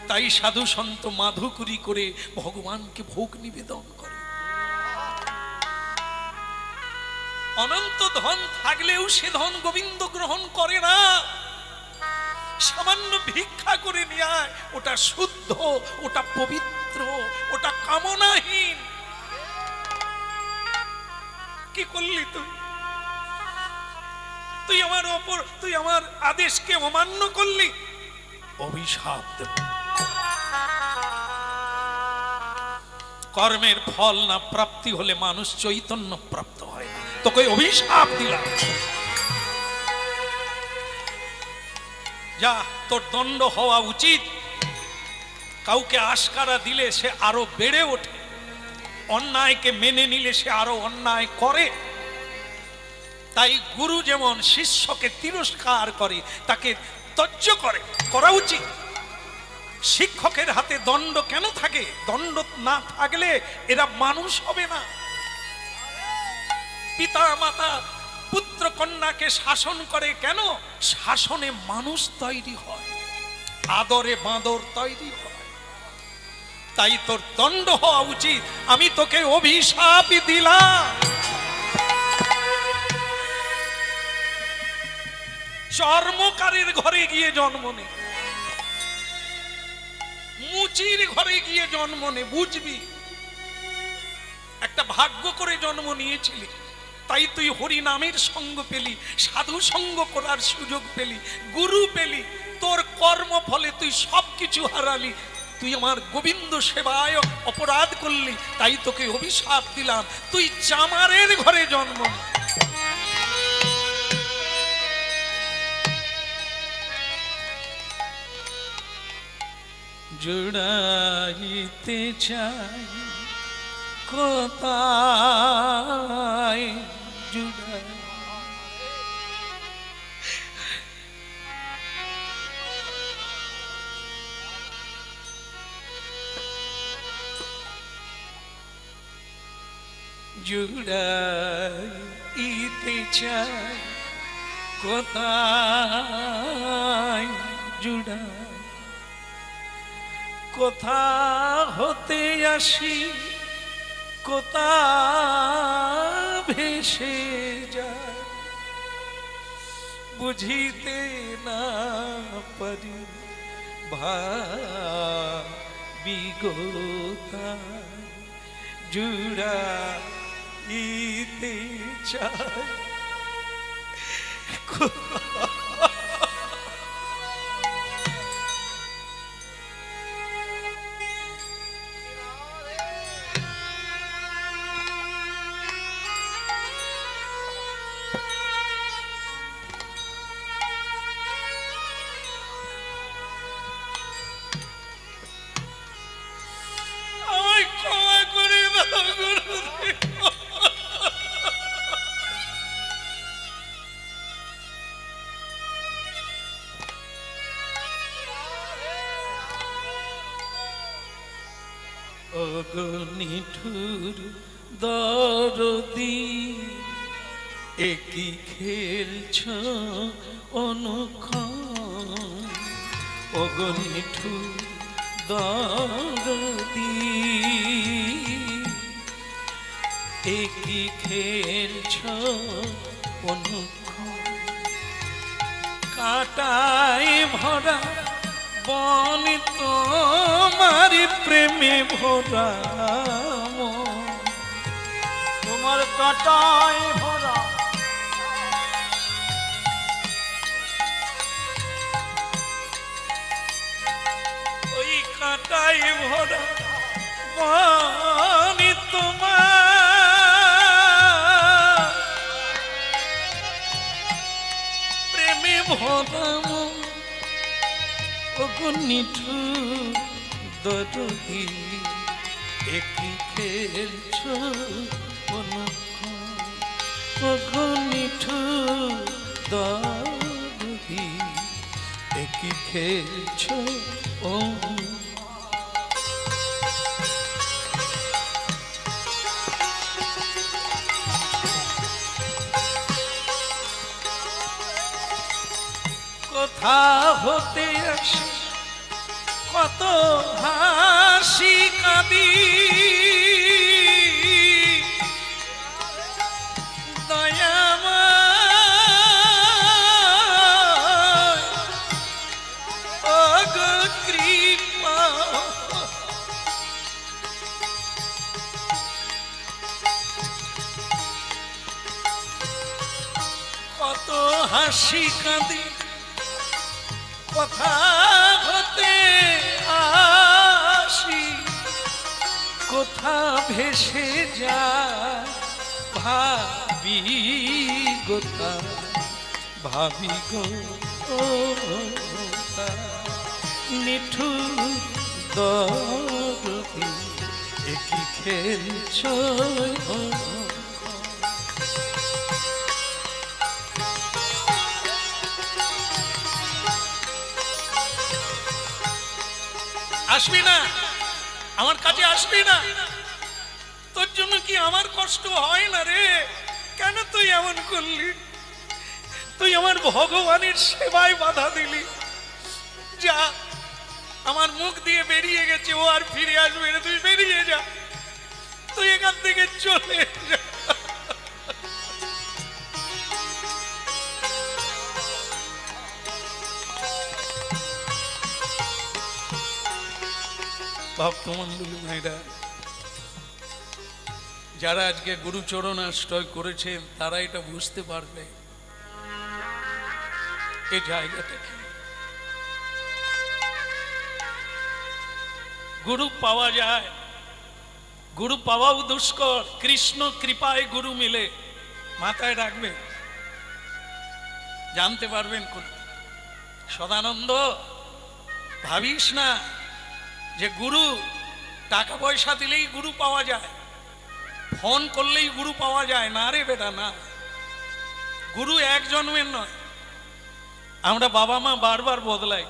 তাই সাধু সন্ত মাধুকরী করে ভগবানকে ভোগ নিবেদন করে। অনন্ত ধন থাকলেও সে ধন গোবিন্দ গ্রহণ করে না। সামান্য ভিক্ষা করে নিয়ে আয়, ওটা শুদ্ধ, ওটা পবিত্র, ওটা কামনাহীন। কি করলি তুই? তুই আমার আদেশকে অমান্য করলি, অভিশাপ দেব। কর্মের ফল না প্রাপ্তি হলে মানুষ চৈতন্য প্রাপ্ত হয় না। তোকে অভিশাপ দিলাম, যা তোর দণ্ড হওয়া উচিত। কাউকে আশকারা দিলে সে আরো বেড়ে ওঠে, অন্যায়কে মেনে নিলে সে আরো অন্যায় করে। তাই গুরু যেমন শিষ্যকে তিরস্কার করে, তাকে ত্যায্য করা উচিত। শিক্ষকের হাতে দণ্ড কেন থাকে? দণ্ড না থাকলে এরা মানুষ হবে না। পিতা মাতা পুত্র কন্যাকে শাসন করে কেন? শাসনে মানুষ তৈরি হয়, আদরে বাঁদর তৈরি হয়। তাই তোর দণ্ড হওয়া উচিত। আমি তোকে অভিশাপ দিলাম। চর্মকারের ঘরে গিয়ে জন্ম নে, মুচির ঘরে গিয়ে জন্ম নে, বুঝবি একটা ভাগ্য করে জন্ম নিয়েছিলি। তাই তুই হরি নামের সঙ্গ পেলি, সাধু সঙ্গ করার সুযোগ পেলি, গুরু পেলি। তোর কর্ম ফলে তুই সবকিছু হারালি। তুই আমার গোবিন্দ সেবায় অপরাধ করলি, তাই তোকে অভিশাপ দিলাম। তুই জামারের ঘরে জন্ম নে। জুড়াইতে চাই কোথায় জুড়াই, জুড়াইতে চাই কোথায় জুড়াই, কোথা হতে আসি কোথা ভেসে যায়, বুঝিতে না পারি ভাবিগোতা, জুড়াইতে চাই। নিঠুর দরদি একই খেলছ অনুক্ষণ, ওগো নিঠুর দরদি একই খেলছ অনুক্ষণ, কাটায় ভরা বন তোমার প্রেমে ভরা,
তোমার কাটায় ভরা
ওই কাটায় ভরা পানি তোমার প্রেমে ভরাম নিঠু দরদি একই খেলছ নিঠু দরদি একই খেলছ ও কোথা হতে আসে কত হাসি কাঁদি দয়াময় অগ কৃপা কত হাসি কাঁদি কথা হতে আসি কোথা ভেসে যায় ভাবি গোতা ভাবি গো নিঠু দরদি একই খেলছ আসবি না আমার কাছে আসবি না তোর জন্য কি আমার কষ্ট হয় না রে কেন তুই এমন করলি তুই আমার ভগবানের সেবায় বাধা দিলি যা আমার মুখ দিয়ে বেরিয়ে গেছে ও আর ফিরে আসবে না তুই বেরিয়ে যা তুই এখান থেকে চলে যা ভক্তমন্ডলী ভাইরা যারা আজকে গুরুচরণ আশ্রয় করেছেন তারা এটা বুঝতে পারবে এই জায়গাটা কি গুরু পাওয়া যায় গুরু পাওয়াও দুষ্কর কৃষ্ণ কৃপায় গুরু মিলে মাথায় রাখবে জানতে পারবেন কোন সদানন্দ ভাবিস না যে গুরু টাকা পয়সা দিলেই গুরু পাওয়া যায় ফোন করলেই গুরু পাওয়া যায় না রে বেটা না গুরু এক জন্মের নয় আমরা বাবা মা বারবার বদলাই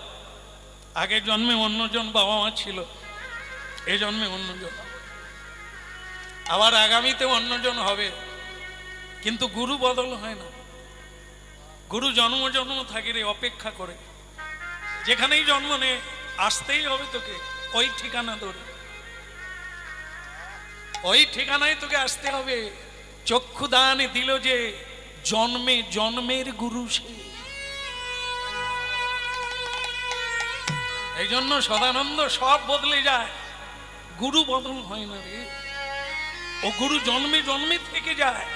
আগের জন্মে অন্যজন বাবা মা ছিল এই জন্মে অন্যজন আবার আগামীতে অন্যজন হবে কিন্তু গুরু বদল হয় না গুরু জন্ম জন্ম থাকে রে অপেক্ষা করে যেখানেই জন্ম নে আসতেই হবে তোকে ওই ঠিকানা ধরে ওই ঠিকানায় তোকে আসতে হবে চক্ষু দান দিল যে জন্মে জন্মের গুরু সে এই জন্য সদানন্দ সব বদলে যায় গুরু বদল হয় না রে ও গুরু জন্মে জন্মে থেকে যায়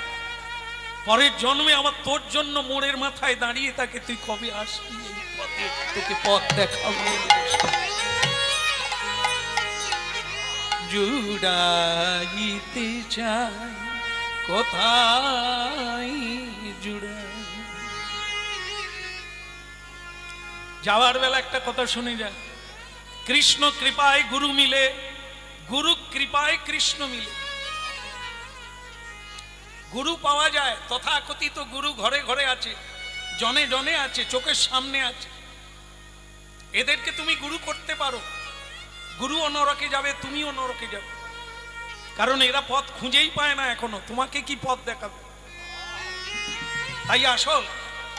পরের জন্মে আবার তোর জন্য মোড়ের মাথায় দাঁড়িয়ে তাকে তুই কবে আসবি এই পথে তোকে পথ দেখাবো জুড়াইতে চাই কোথায় জুড়াই যাওয়ার বেলা একটা কথা শুনে যায় কৃষ্ণ কৃপায় গুরু মিলে গুরু কৃপায় কৃষ্ণ মিলে গুরু পাওয়া যায় তথাকথিত গুরু ঘরে ঘরে আছে জনে জনে আছে চোখের সামনে আছে এদেরকে তুমি গুরু করতে পারো গুরুও নরকে যাবে তুমিও নরকে যাবে কারণ এরা পথ খুঁজেই পায় না এখনো তোমাকে কি পথ দেখাবে তাই আসল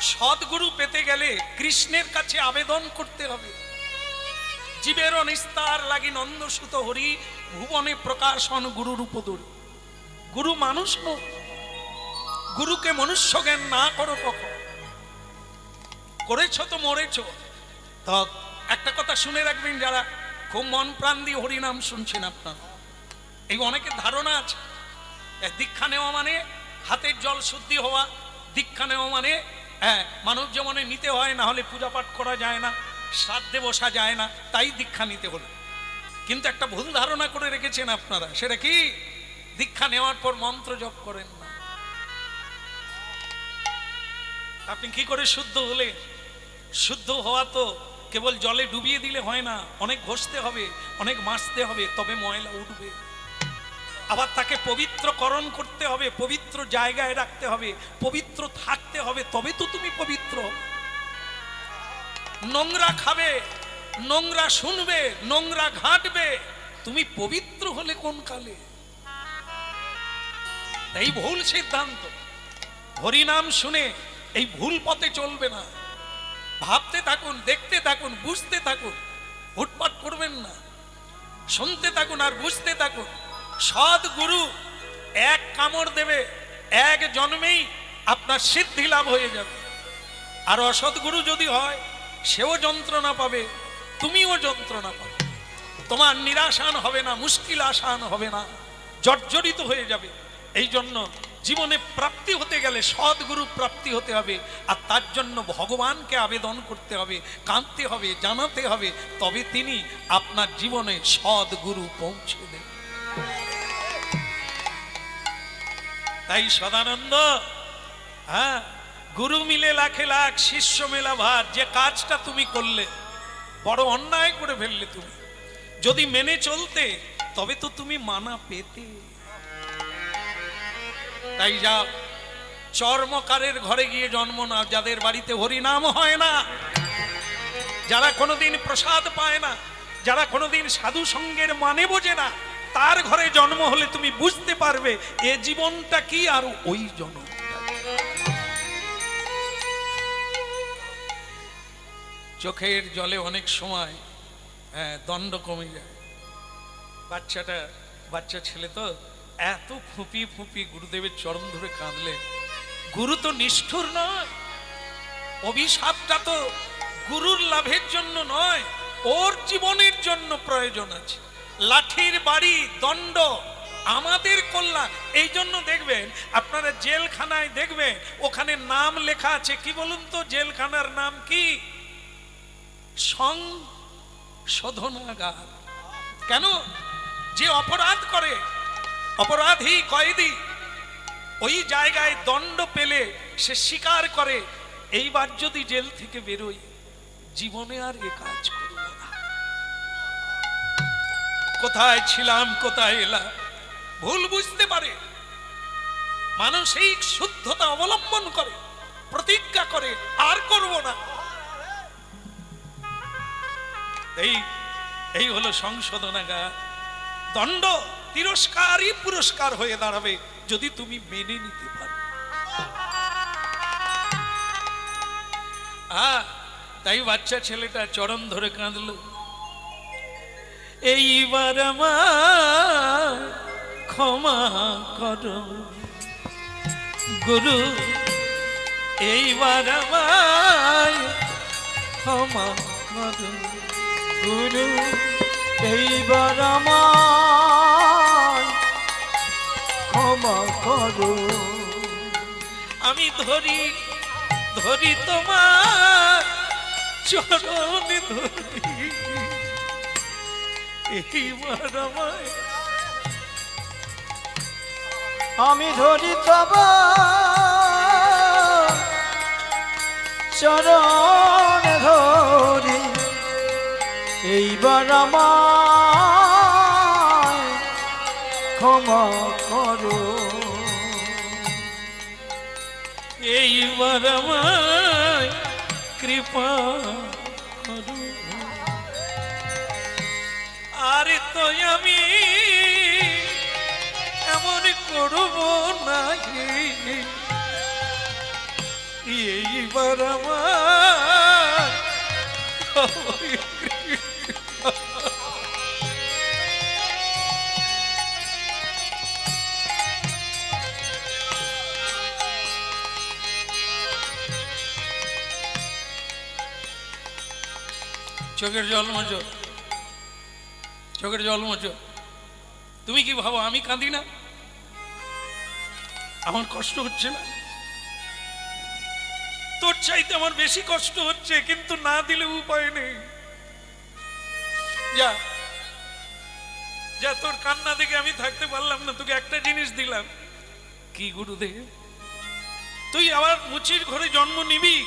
সদ্গুরু পেতে গেলে কৃষ্ণের কাছে আবেদন করতে হবে জীবের নিস্তার লাগি নন্দসুত হরি ভুবনে প্রকাশন গুরুর উপদরি গুরু মানুষ নয় গুরুকে মনুষ্য জ্ঞান না করো কখন করেছ তো মরেছ তো একটা কথা শুনে রাখবেন যারা খুব মন প্রাণ দিয়ে হরিনাম শুনছেন আপনার এই অনেকের ধারণা আছে দীক্ষা নেওয়া মানে হাতের জল শুদ্ধি হওয়া দীক্ষা নেওয়া মানে মানব জীবনে নিতে হয় না হলে পূজা পাঠ করা যায় না শ্রাদ্ধে বসা যায় না তাই দীক্ষা নিতে হলো কিন্তু একটা ভুল ধারণা করে রেখেছেন আপনারা, সেটা কি? দীক্ষা নেওয়ার পর মন্ত্র জপ করেন না। আপনি কি করে শুদ্ধ হলে? শুদ্ধ হওয়া তো কেবল জলে ডুবিয়ে দিলে হয় না, অনেক ঘষতে হবে, অনেক মাজতে হবে, তবে ময়লা উঠবে। আবার তাকে পবিত্রকরণ করতে হবে, পবিত্র জায়গায় রাখতে হবে, পবিত্র থাকতে হবে, তবে তো তুমি পবিত্র হবে। নোংরা খাবে, নোংরা শুনবে, নোংরা ঘাঁটবে, তুমি পবিত্র হলে কোন কালে? এই ভুল সিদ্ধান্ত। হরিনাম শুনে এই ভুল পথে চলবে না। ভাবতে থাকুন, দেখতে থাকুন, বুঝতে থাকুন, হুটপাট করবেন না। শুনতে থাকুন আর বুঝতে থাকুন। সৎ গুরু এক কামড় দেবে, এক জন্মেই আপনার সিদ্ধি লাভ হয়ে যাবে। আর অসৎ গুরু যদি হয়, সেও যন্ত্রণা পাবে, তুমিও যন্ত্রণা পাবে। তোমার নিরাশান হবে না, মুশকিল আসান হবে না, জর্জরিত হয়ে যাবে। এই জন্য জীবনে প্রাপ্তি হতে গেলে সদ্গুরু প্রাপ্তি হতে হবে, আর তার জন্য ভগবানকে আবেদন করতে হবে, কাঁদতে হবে, জানাতে হবে, তবে তিনি আপনার জীবনে সদ্গুরু পৌঁছে দেন। তাই সদানন্দ, হ্যাঁ, গুরু মিলে লাখে লাখ, শিষ্য মেলা ভার। যে কাজটা তুমি করলে বড় অন্যায় করে ফেললে। তুমি যদি মেনে চলতে, তবে তো তুমি মানা পেতে। তাই যাও, চর্মকারের ঘরে গিয়ে জন্ম নাও, যাদের বাড়িতে হরিনাম হয় না, যারা কোনোদিন প্রসাদ পায় না, যারা কোনোদিন সাধু সঙ্গের মানে বোঝে না, তার ঘরে জন্ম হলে তুমি বুঝতে পারবে এ জীবনটা কি আর ওই জন্মটা। চোখের জলে অনেক সময় দণ্ড কমে যায়। বাচ্চা ছেলে তো এত ফুঁপি ফুঁপি গুরুদেবের চরণ ধরে কাঁদলেন। গুরু তো নিষ্ঠুর নয়, অভিশাপটা তো গুরুর লাভের জন্য নয়, ওর জীবনের জন্য প্রয়োজন আছে। লাঠির বাড়ি, দণ্ড আমাদের কল্যাণ। এই জন্য দেখবেন আপনারা জেলখানায় দেখবেন ওখানে নাম লেখা আছে, কি বলুন তো জেলখানার নাম কি? সংশোধনাগার। কেন? যে অপরাধ করে, অপরাধী কয়েদি, ওই জায়গায় দণ্ড পেলে সে স্বীকার করে, এইবার যদি জেল থেকে বেরোই, জীবনে আর এ কাজ করব না। কোথায় ছিলাম, কোথায় এলাম, ভুল বুঝতে পারে। মানসিক শুদ্ধতা অবলম্বন করে, প্রতিজ্ঞা করে, আর করব না। এই হলো সংশোধনাগার। দণ্ড তিরস্কারই পুরস্কার হয়ে দাঁড়াবে যদি তুমি মেনে নিতে পারো। তাই বাচ্চা ছেলেটা চরণ ধরে কাঁদল, এইবার আমার ক্ষমা করো গুরু, এইবার আমায় ক্ষমা করো
গুরু, এইবার আমায় ক্ষমা করো।
আমি ধরি ধরি তোমার চরণ ধরি, এইবার আমায়।
আমি ধরি তোমার চরণ ধরি, এইবার আমায় ক্ষমা করো।
এইবার আমায় কৃপা করো। আরে তো আমি এমন করব না, এইবার আমার চোখের জল মোচো, চোখের জল মোচো। তুমি কি ভাবো আমি কাঁদি না? আমার কষ্ট হচ্ছে না? তোর চাইতে আমার বেশি কষ্ট হচ্ছে, কিন্তু না দিলে উপায় নেই। যা যা তোর কান্না দেখে আমি থাকতে পারলাম না, তোকে একটা জিনিস দিলাম। কি গুরুদেব? তুই আবার মুচির ঘরে জন্ম নিবি,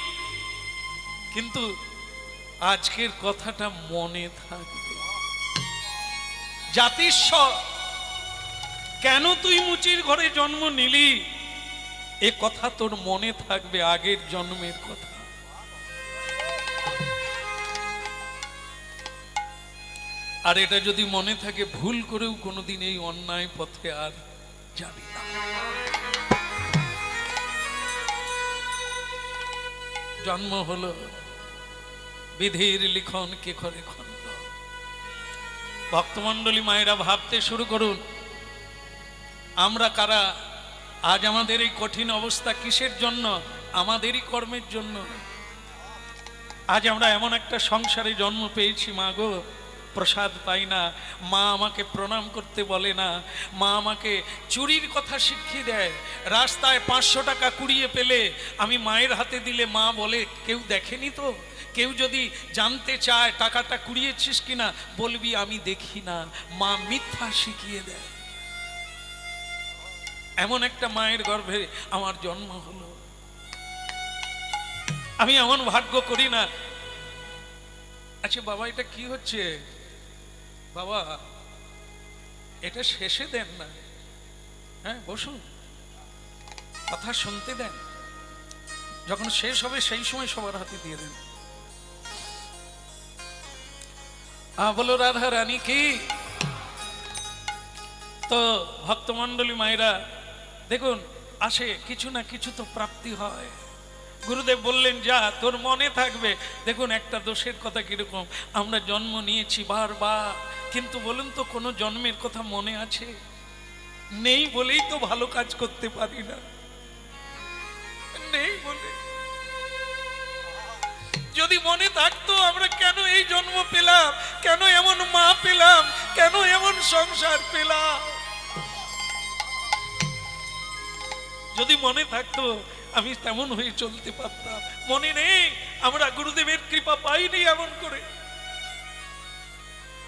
কিন্তু আজকের কথাটা মনে থাকবে। জাতিস্বর, কেন তুই মুচির ঘরে জন্ম নিলি এ কথা তোর মনে থাকবে, আগের জন্মের কথা। আর এটা যদি মনে থাকে, ভুল করেও কোনোদিন এই অন্যায় পথে আর যাবি না। জন্ম হলো বিধির লিখন কে করে খণ্ড। ভক্তমণ্ডলী মায়েরা ভাবতে শুরু করুন, আমরা কারা? আজ আমাদের এই কঠিন অবস্থা কিসের জন্য? আমাদেরই কর্মের জন্য। আজ আমরা এমন একটা সংসারে জন্ম পেয়েছি, মা গো, প্রসাদ পাই না, মা আমাকে প্রণাম করতে বলে না, মা আমাকে চুরির কথা শিখিয়ে দেয়। রাস্তায় 500 টাকা কুড়িয়ে পেলে আমি মায়ের হাতে দিলে মা বলে, কেউ দেখেনি তো? কেউ যদি জানতে চায় টাকাটা কুড়িয়েছিস কিনা, বলবি আমি দেখি না। মা মিথ্যা শিখিয়ে দেয়। এমন একটা মায়ের গর্ভে আমার জন্ম হলো। আমি এমন ভাগ্য করি না। আচ্ছা বাবা, এটা কি হচ্ছে? বাবা, এটা শেষে দেন না। হ্যাঁ, বসুন, কথা শুনতে দেন। যখন শেষ হবে সেই সময় সবার হাতে দিয়ে দেন। বলো রাধা রানী কি? তো ভক্তমণ্ডলী মায়েরা দেখুন, আসে কিছু না কিছু তো প্রাপ্তি হয়। গুরুদেব বললেন, যা, তোর মনে থাকবে। দেখুন একটা দোষের কথা কিরকম, আমরা জন্ম নিয়েছি বারবার, কিন্তু বলুন তো কোনো জন্মের কথা মনে আছে? নেই বলেই তো ভালো কাজ করতে পারি না, নেই বলে। যদি মনে থাকতো আমরা কেন এই জন্ম পেলাম, কেন এমন মা পেলাম, কেন এমন সংসার পেলাম, যদি মনে থাকতো আমি তেমন হয়ে চলতে পারতাম। মনে নেই, আমরা গুরুদেবের কৃপা পাইনি এমন করে।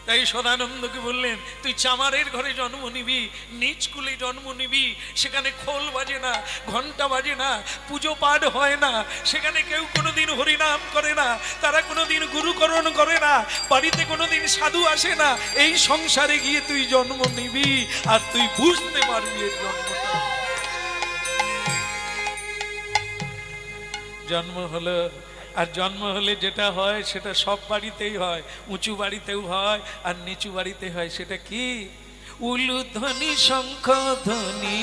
তাই সদানন্দকে বললেন, তুই চামারের ঘরে জন্ম নিবি, নিজ কুলে জন্ম নিবি, সেখানে খোল বাজে না, ঘন্টা বাজে না, পুজো পাঠ হয় না, সেখানে কেউ কোনোদিন হরিনাম করে না, তারা কোনোদিন গুরুকরণ করে না, বাড়িতে কোনোদিন সাধু আসে না। এই সংসারে গিয়ে তুই জন্ম নিবি, আর তুই বুঝতে পারবি এর জন্মটা। জন্ম হলো, আর জন্ম হলে যেটা হয় সেটা সব বাড়িতেই হয়, উঁচু বাড়িতেও হয় আর নিচু বাড়িতে হয়। সেটা কি? উলুধ্বনি শঙ্খ ধ্বনি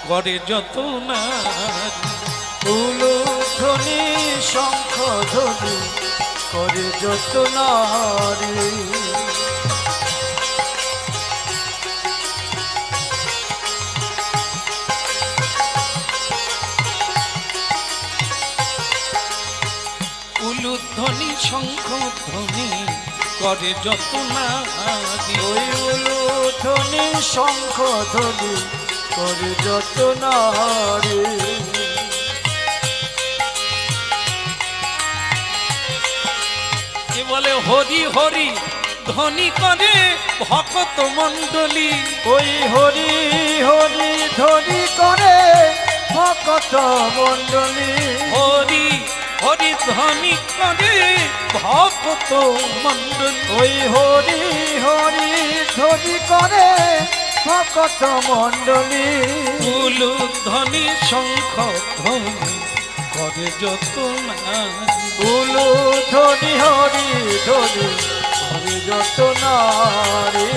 করে যত না,
উলুধ্বনি শঙ্খ ধ্বনি করে যত নারী।
উলুধ্বনি শঙ্খ ধ্বনি করে যত না,
ওই উলুধ্বনি শঙ্খ ধ্বনি করে যত নারী।
কে বলে হরি হরি ধ্বনি করে ভক্ত মণ্ডলী,
ওই হরি হরি ধ্বনি করে ভক্ত মণ্ডলী।
হরি হরি ধ্বনি করে ভক্ত মণ্ডলী,
ওই হরি হরি ধ্বনি করে ভক্ত মণ্ডলী।
উলুধ্বনি শঙ্খ ধ্বনি করে যত না,
উলুধ্বনি হরি ধ্বনি করে যত নারী।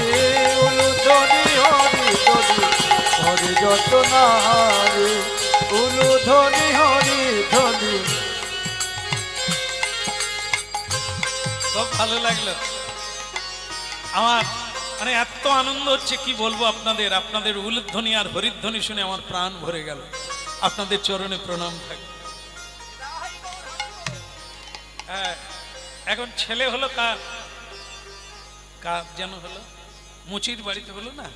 উলুধ্বনি হরি ধ্বনি করে যত নারী। উলুধ্বনি হরি ধ্বনি।
খুব ভালো লাগলো আমার, মানে এত আনন্দ হচ্ছে কি বলবো আপনাদের। আপনাদের উলুধ্বনি আর হরিধ্বনি শুনে আমার প্রাণ ভরে গেল। আপনাদের চরণে প্রণাম থাকে। হ্যাঁ, এখন ছেলে হলো কার? কার যেন হলো? মুচির বাড়িতে হলো না?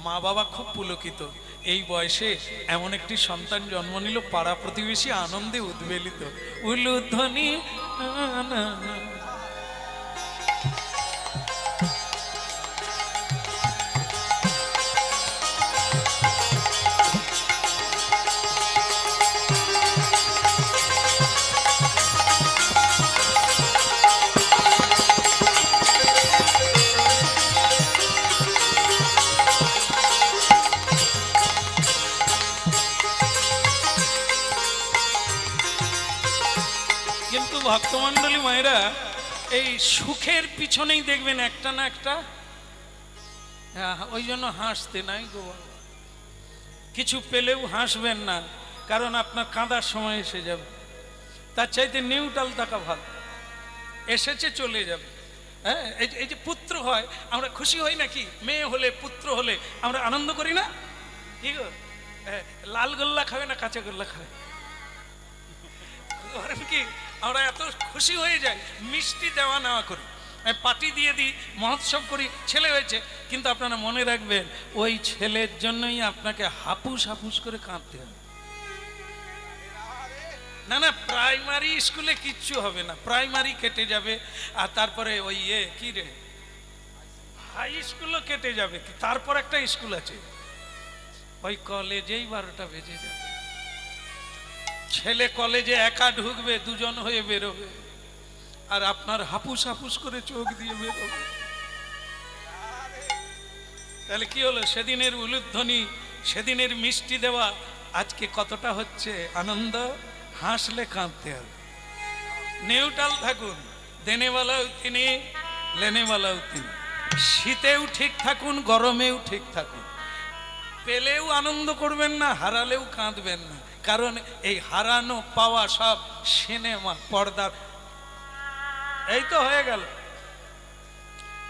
মা বাবা খুব পুলকিত, এই বয়সে এমন একটি সন্তান জন্ম নিল, পাড়া প্রতিবেশী আনন্দে উদ্বেলিত। উলুধ্বনি ভক্তমণ্ডলী মায়েরা, এই সুখের পিছনেই দেখবেন একটা না একটা, ওই জন্য হাসতে নাই গো বাবা। কিছু পেলেও হাসবেন না, কারণ আপনার কাঁদার সময় এসে যাবে। তার চাইতে নিউট্রাল থাকা ভালো। এসেছে, চলে যাবে। হ্যাঁ, এই যে পুত্র হয়, আমরা খুশি হই নাকি? মেয়ে হলে, পুত্র হলে আমরা আনন্দ করি না? কি গো, লাল গোল্লা খাবে না কাঁচা গোল্লা খাবে? কি আমরা এত খুশি হয়ে যাই, মিষ্টি দেওয়া নেওয়া করি, পার্টি দিয়ে দিই, মহোৎসব করি, ছেলে হয়েছে। কিন্তু আপনারা মনে রাখবেন, ওই ছেলের জন্যই আপনাকে হাপুস হাপুস করে কাঁদতে হবে। না না, প্রাইমারি স্কুলে কিচ্ছু হবে না, প্রাইমারি কেটে যাবে। আর তারপরে ওই কি রে, হাই স্কুলও কেটে যাবে। তারপর একটা স্কুল আছে, ওই কলেজেই 12টা বেজে যাবে। ছেলে কলেজে একা ঢুকবে, দুজন হয়ে বেরোবে, আর আপনার হাপুস হাপুস করে চোখ দিয়ে বেরোবে। তাহলে কি হলো? সেদিনের উলুধ্বনি, সেদিনের মিষ্টি দেওয়া আজকে কতটা হচ্ছে আনন্দ। হাসলে কাঁদতে হবে। নিউট্রাল থাকুন, দেনেওয়ালাও তিনি, লেনেওয়ালাও তিনি। শীতেও ঠিক থাকুন, গরমেও ঠিক থাকুন। পেলেও আনন্দ করবেন না, হারালেও কাঁদবেন না। কারণ এই হারানো পাওয়া সব সিনেমা পর্দার। এই তো হয়ে গেল।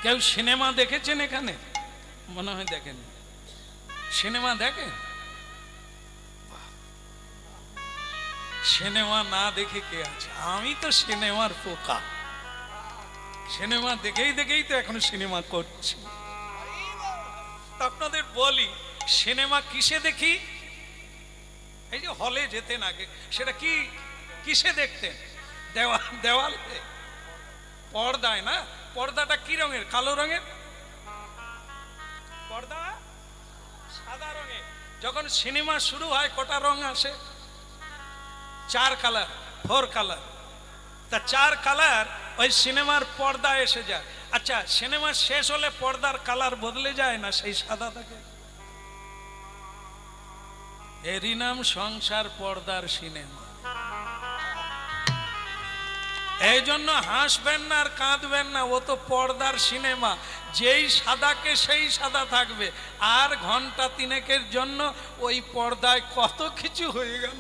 কেউ সিনেমা দেখেছেন এখানে? মনে হয় দেখেন। সিনেমা দেখেন? সিনেমা না দেখে কে আছে? আমি তো সিনেমার পোকা। সিনেমা দেখেই দেখেই তো এখন সিনেমা করছি। আপনাদের বলি, সিনেমা কিসে দেখি? এই যে হলে যেতেন আগে, সেটা কি কিসে দেখতেন? দেওয়ালে, পর্দায় না? পর্দাটা কি রঙের? কালো রঙের পর্দা, সাদা রঙের। যখন সিনেমা শুরু হয় কটা রং আসে? 4 কালার, 4 কালার। তা 4 কালার ওই সিনেমার পর্দা এসে যায়। আচ্ছা, সিনেমা শেষ হলে পর্দার কালার বদলে যায় না, সেই সাদা থাকে? এরই নাম সংসার, পর্দার সিনেমা। এই জন্য হাসবেন না আর কাঁদবেন না, ও তো পর্দার সিনেমা। যেই সাদাকে সেই সাদা থাকবে। আর ঘন্টা 3 জন্য ওই পর্দায় কত কিছু হয়ে গেল।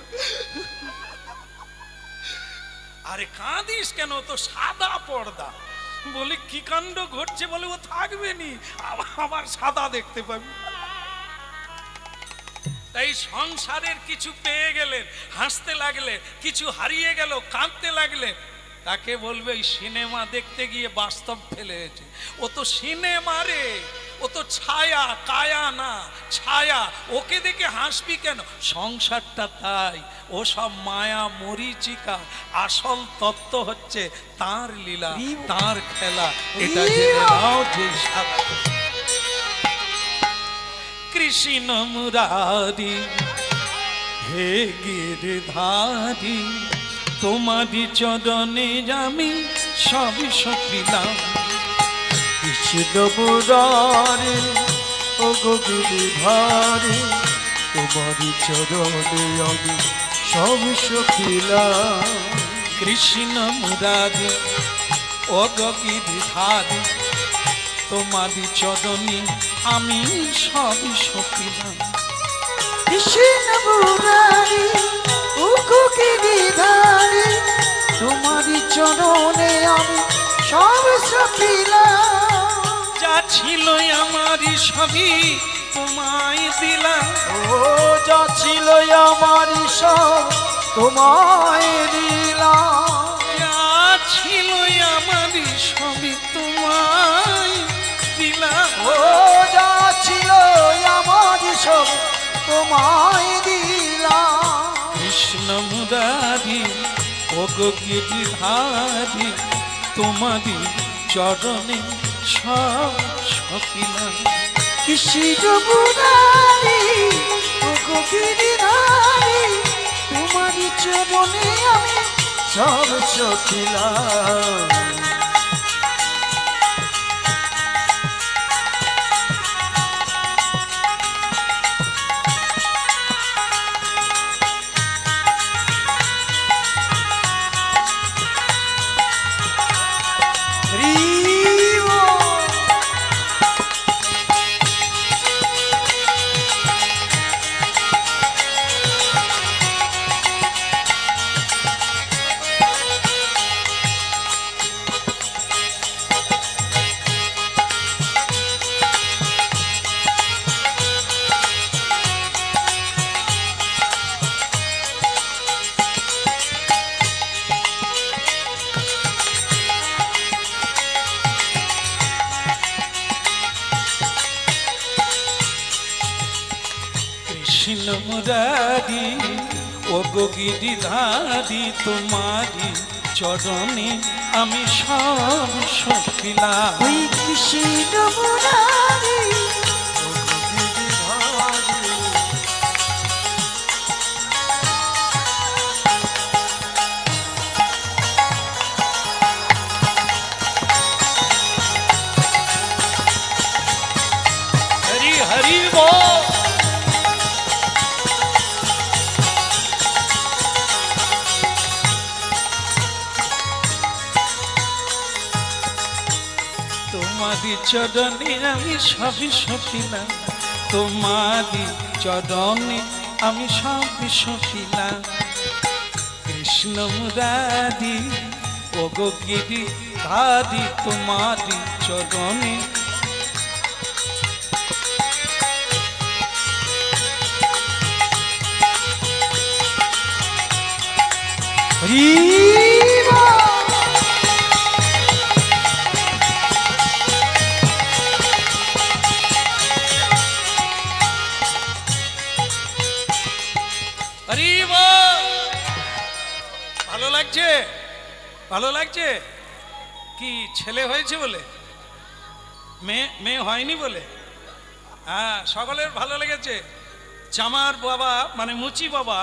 আরে কাঁদিস কেন? তো সাদা পর্দা। বলি কি কাণ্ড ঘটছে? বলে ও থাকবে নি, আবার সাদা দেখতে পাবি। তাই সংসারের কিছু পেয়ে গেলেন, হাসতে লাগলেন, কিছু হারিয়ে গেল, কাঁদতে লাগলেন, তাকে বলবে এই সিনেমা দেখতে গিয়ে বাস্তব ফেলেছে। ও তো সিনেমা রে, ও তো ছায়া, কায়া না, ছায়া। ওকে দেখে হাসবি কেন? সংসারটা তাই, ও সব মায়া মরীচিকা। আসল তত্ত্ব হচ্ছে তার লীলা, তার খেলা। এটা জেনে নাও যে কৃষ্ণ মুরারি হে গিরধারী, তোমারি চরণে আমি সব সপিলাম।
কৃষ্ণ মুরারি ও গো গিরিধারী, তোমারি চরণে আমি সব সপিলাম।
কৃষ্ণ মুরারি ও গো গিরিধারী, তোমারি চরণে আমি সব সপিলাম।
কৃষ্ণ মুরারি ও গো গিরিধারী, তোমারি চরণে আমি সব সপিলাম।
যা ছিল আমারই সবই তোমায় দিলাম।
ও যা ছিল আমারই সব তোমায় দিলাম।
যা ছিল আমারই সবই তোমায় দিলাম।
ও যা ছিল আমারই সব তোমায় দিলাম।
কৃষ্ণ মুরারি ও গো গিরিধারী, তোমারি চরণে সব সপিলাম।
কৃষ্ণ মুরারি ও গো গিরিধারী, তোমারি চরণে আমি সব সপিলাম।
কৃষ্ণ মুরারি ও গো গিরিধারি তোমারি চরণে আমি সব সখিলাম।
ওই কৃষ্ণ মুরারি ও গিরিধারি।
হরি হরি বল। তোমারি চরণে আমি সবই সখিলাম, তোমারি চরণে আমি সবই সখিলাম। কৃষ্ণ মুরারি ও গো গিরিধারি তোমারি চরণে
হরি বল।
হরি বল। ভালো লাগছে? ভালো লাগছে? কি ছেলে হয়েছে বলে? মেয়ে মেয়ে হয়নি বলে? হ্যাঁ, সকলের ভালো লেগেছে। চামার বাবা মানে মুচি বাবা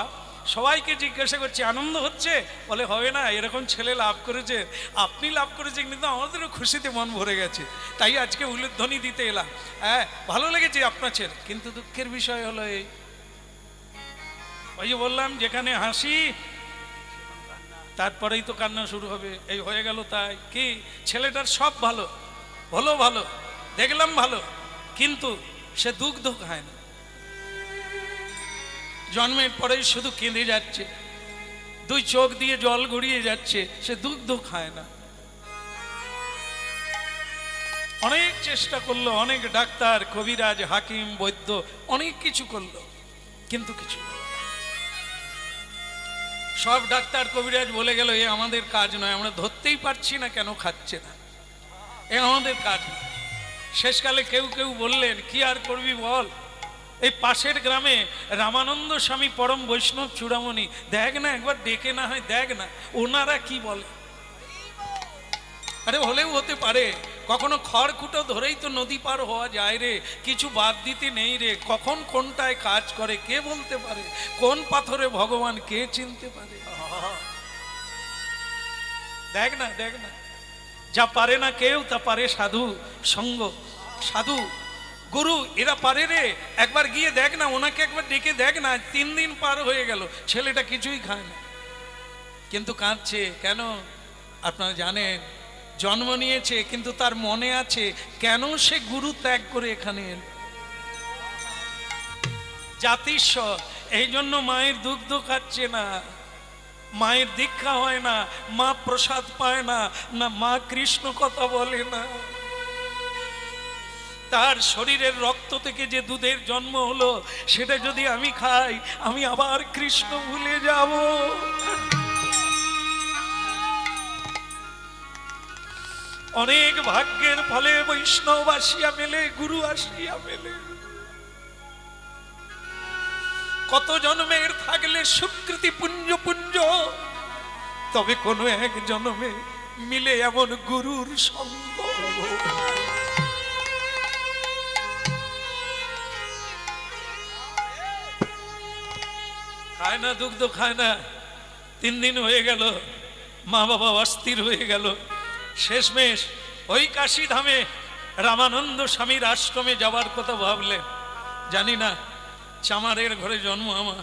সবাইকে জিজ্ঞাসা করছে আনন্দ হচ্ছে, বলে হবে না, এরকম ছেলে লাভ করেছে, আপনি লাভ করেছেন, কিন্তু আমাদেরও খুশিতে মন ভরে গেছে, তাই আজকে উলুধ্বনি দিতে এলাম। হ্যাঁ, ভালো লেগেছে আপনার ছেলে, কিন্তু দুঃখের বিষয় হলো এই, ওই যে বললাম যেখানে হাসি তারপরেই তো কান্না শুরু হবে, এই হয়ে গেল। তাই কি ছেলেটার সব ভালো, ভালো ভালো দেখলাম ভালো, কিন্তু সে দুগ্ধ খায় না, জন্মের পরেই শুধু কেঁদে যাচ্ছে, দুই চোখ দিয়ে জল গড়িয়ে যাচ্ছে, সে দুগ্ধ খায় না। অনেক চেষ্টা করলো, অনেক ডাক্তার, কবিরাজ, হাকিম, বৈদ্য অনেক কিছু করলো, কিন্তু কিছু না। সব ডাক্তার কবিরাজ বলে গেল এ আমাদের কাজ নয়, আমরা ধরতেই পারছি না কেন খাচ্ছে না, এ আমাদের কাজ নয়। শেষকালে কেউ কেউ বললেন কি আর করবি বল, এই পাশের গ্রামে রামানন্দ স্বামী পরম বৈষ্ণব চূড়ামণি, দেখ না একবার ডেকে না হয় দেখ না ওনারা কি বলে। আরে হলেও হতে পারে, কখনো খড়কুটো ধরেই তো নদী পার হওয়া যায় রে, কিছু বাদ দিতে নেই রে, কখন কোনটায় কাজ করে কে বলতে পারে, কোন পাথরে ভগবান কে চিনতে পারে। দেখ না দেখ না, যা পারে না কেউ তা পারে সাধু সঙ্গ, সাধু গুরু এরা পারে রে, একবার গিয়ে দেখ না, ওনাকে একবার ডেকে দেখ না। 3 দিন পার হয়ে গেল, ছেলেটা কিছুই খায় না, কিন্তু কাঁদছে কেন আপনারা জানেন? জন্ম নিয়েছে, কিন্তু তার মনে আছে কেন সে গুরু ত্যাগ করে এখানে এলো। জাতিস্বর, এই জন্য মায়ের দুগ্ধ খাচ্ছে না, মায়ের দীক্ষা হয় না, মা প্রসাদ পায় না, না মা কৃষ্ণ কথা বলে না। তার শরীরের রক্ত থেকে যে দুধের জন্ম হলো সেটা যদি আমি খাই, আমি আবার কৃষ্ণ ভুলে যাব। অনেক ভাগ্যের ফলে বৈষ্ণব আসিয়া মেলে, গুরু আসিয়া মেলে। কত জন্মের থাকলে সুকৃতি পুঞ্জ পুঞ্জ, তবে কোনো এক জন্মে মিলে এমন গুরুর সঙ্গ। খায় না, দুগ্ধ খায় না, 3 দিন হয়ে গেল, মা বাবা অস্থির হয়ে গেল। শেষমেশ ওই কাশী ধামে রামানন্দ স্বামীর আশ্রমে যাবার কথা ভাবলেন। জানি না, চামারের ঘরে জন্ম, আমার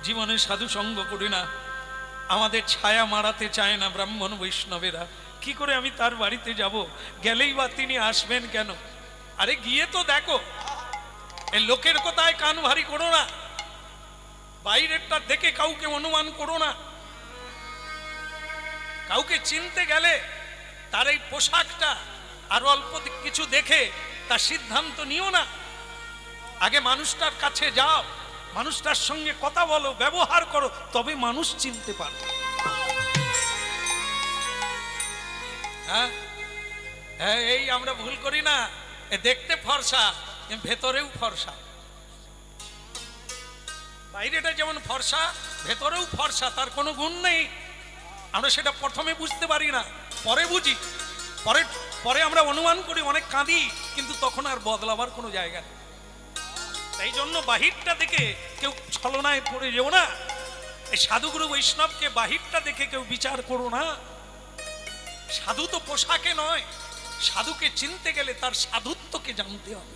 জীবনে সাধু সঙ্গ করি না, আমাদের ছায়া মারাতে চায় না ব্রাহ্মণ বৈষ্ণবেরা, কি করে আমি তার বাড়িতে যাব? গেলেই বা তিনি আসবেন কেন? আরে গিয়ে তো দেখো, এই লোকের কথায় কান ভারী করো না, বাইরেরটা দেখে কাউকে অনুমান করো না, কাউকে চিনতে গেলে তার এই পোশাকটা আর অল্প কিছু দেখে তার সিদ্ধান্ত নিও না। আগে মানুষটার কাছে যাও, মানুষটার সঙ্গে কথা বলো, ব্যবহার করো, তবে মানুষ চিনতে পারবে। হ্যাঁ হ্যাঁ, এই আমরা ভুল করি না, এ দেখতে ফর্সা, ভেতরেও ফর্সা। বাইরেটা যেমন ফর্সা ভেতরেও ফর্সা, তার কোনো গুণ নেই। আমরা সেটা প্রথমে বুঝতে পারি না, পরে বুঝি, পরে পরে আমরা অনুমান করি, অনেক কাঁদি, কিন্তু তখন আর বদলাবার কোনো জায়গা নেই। তাই জন্য বাহিরটা দেখে কেউ ছলনায় পড়ে যেও না। এই সাধুগুরু বৈষ্ণবকে বাহিরটা দেখে কেউ বিচার করো না। সাধু তো পোশাকে নয়, সাধুকে চিনতে গেলে তার সাধুত্বকে জানতে হবে।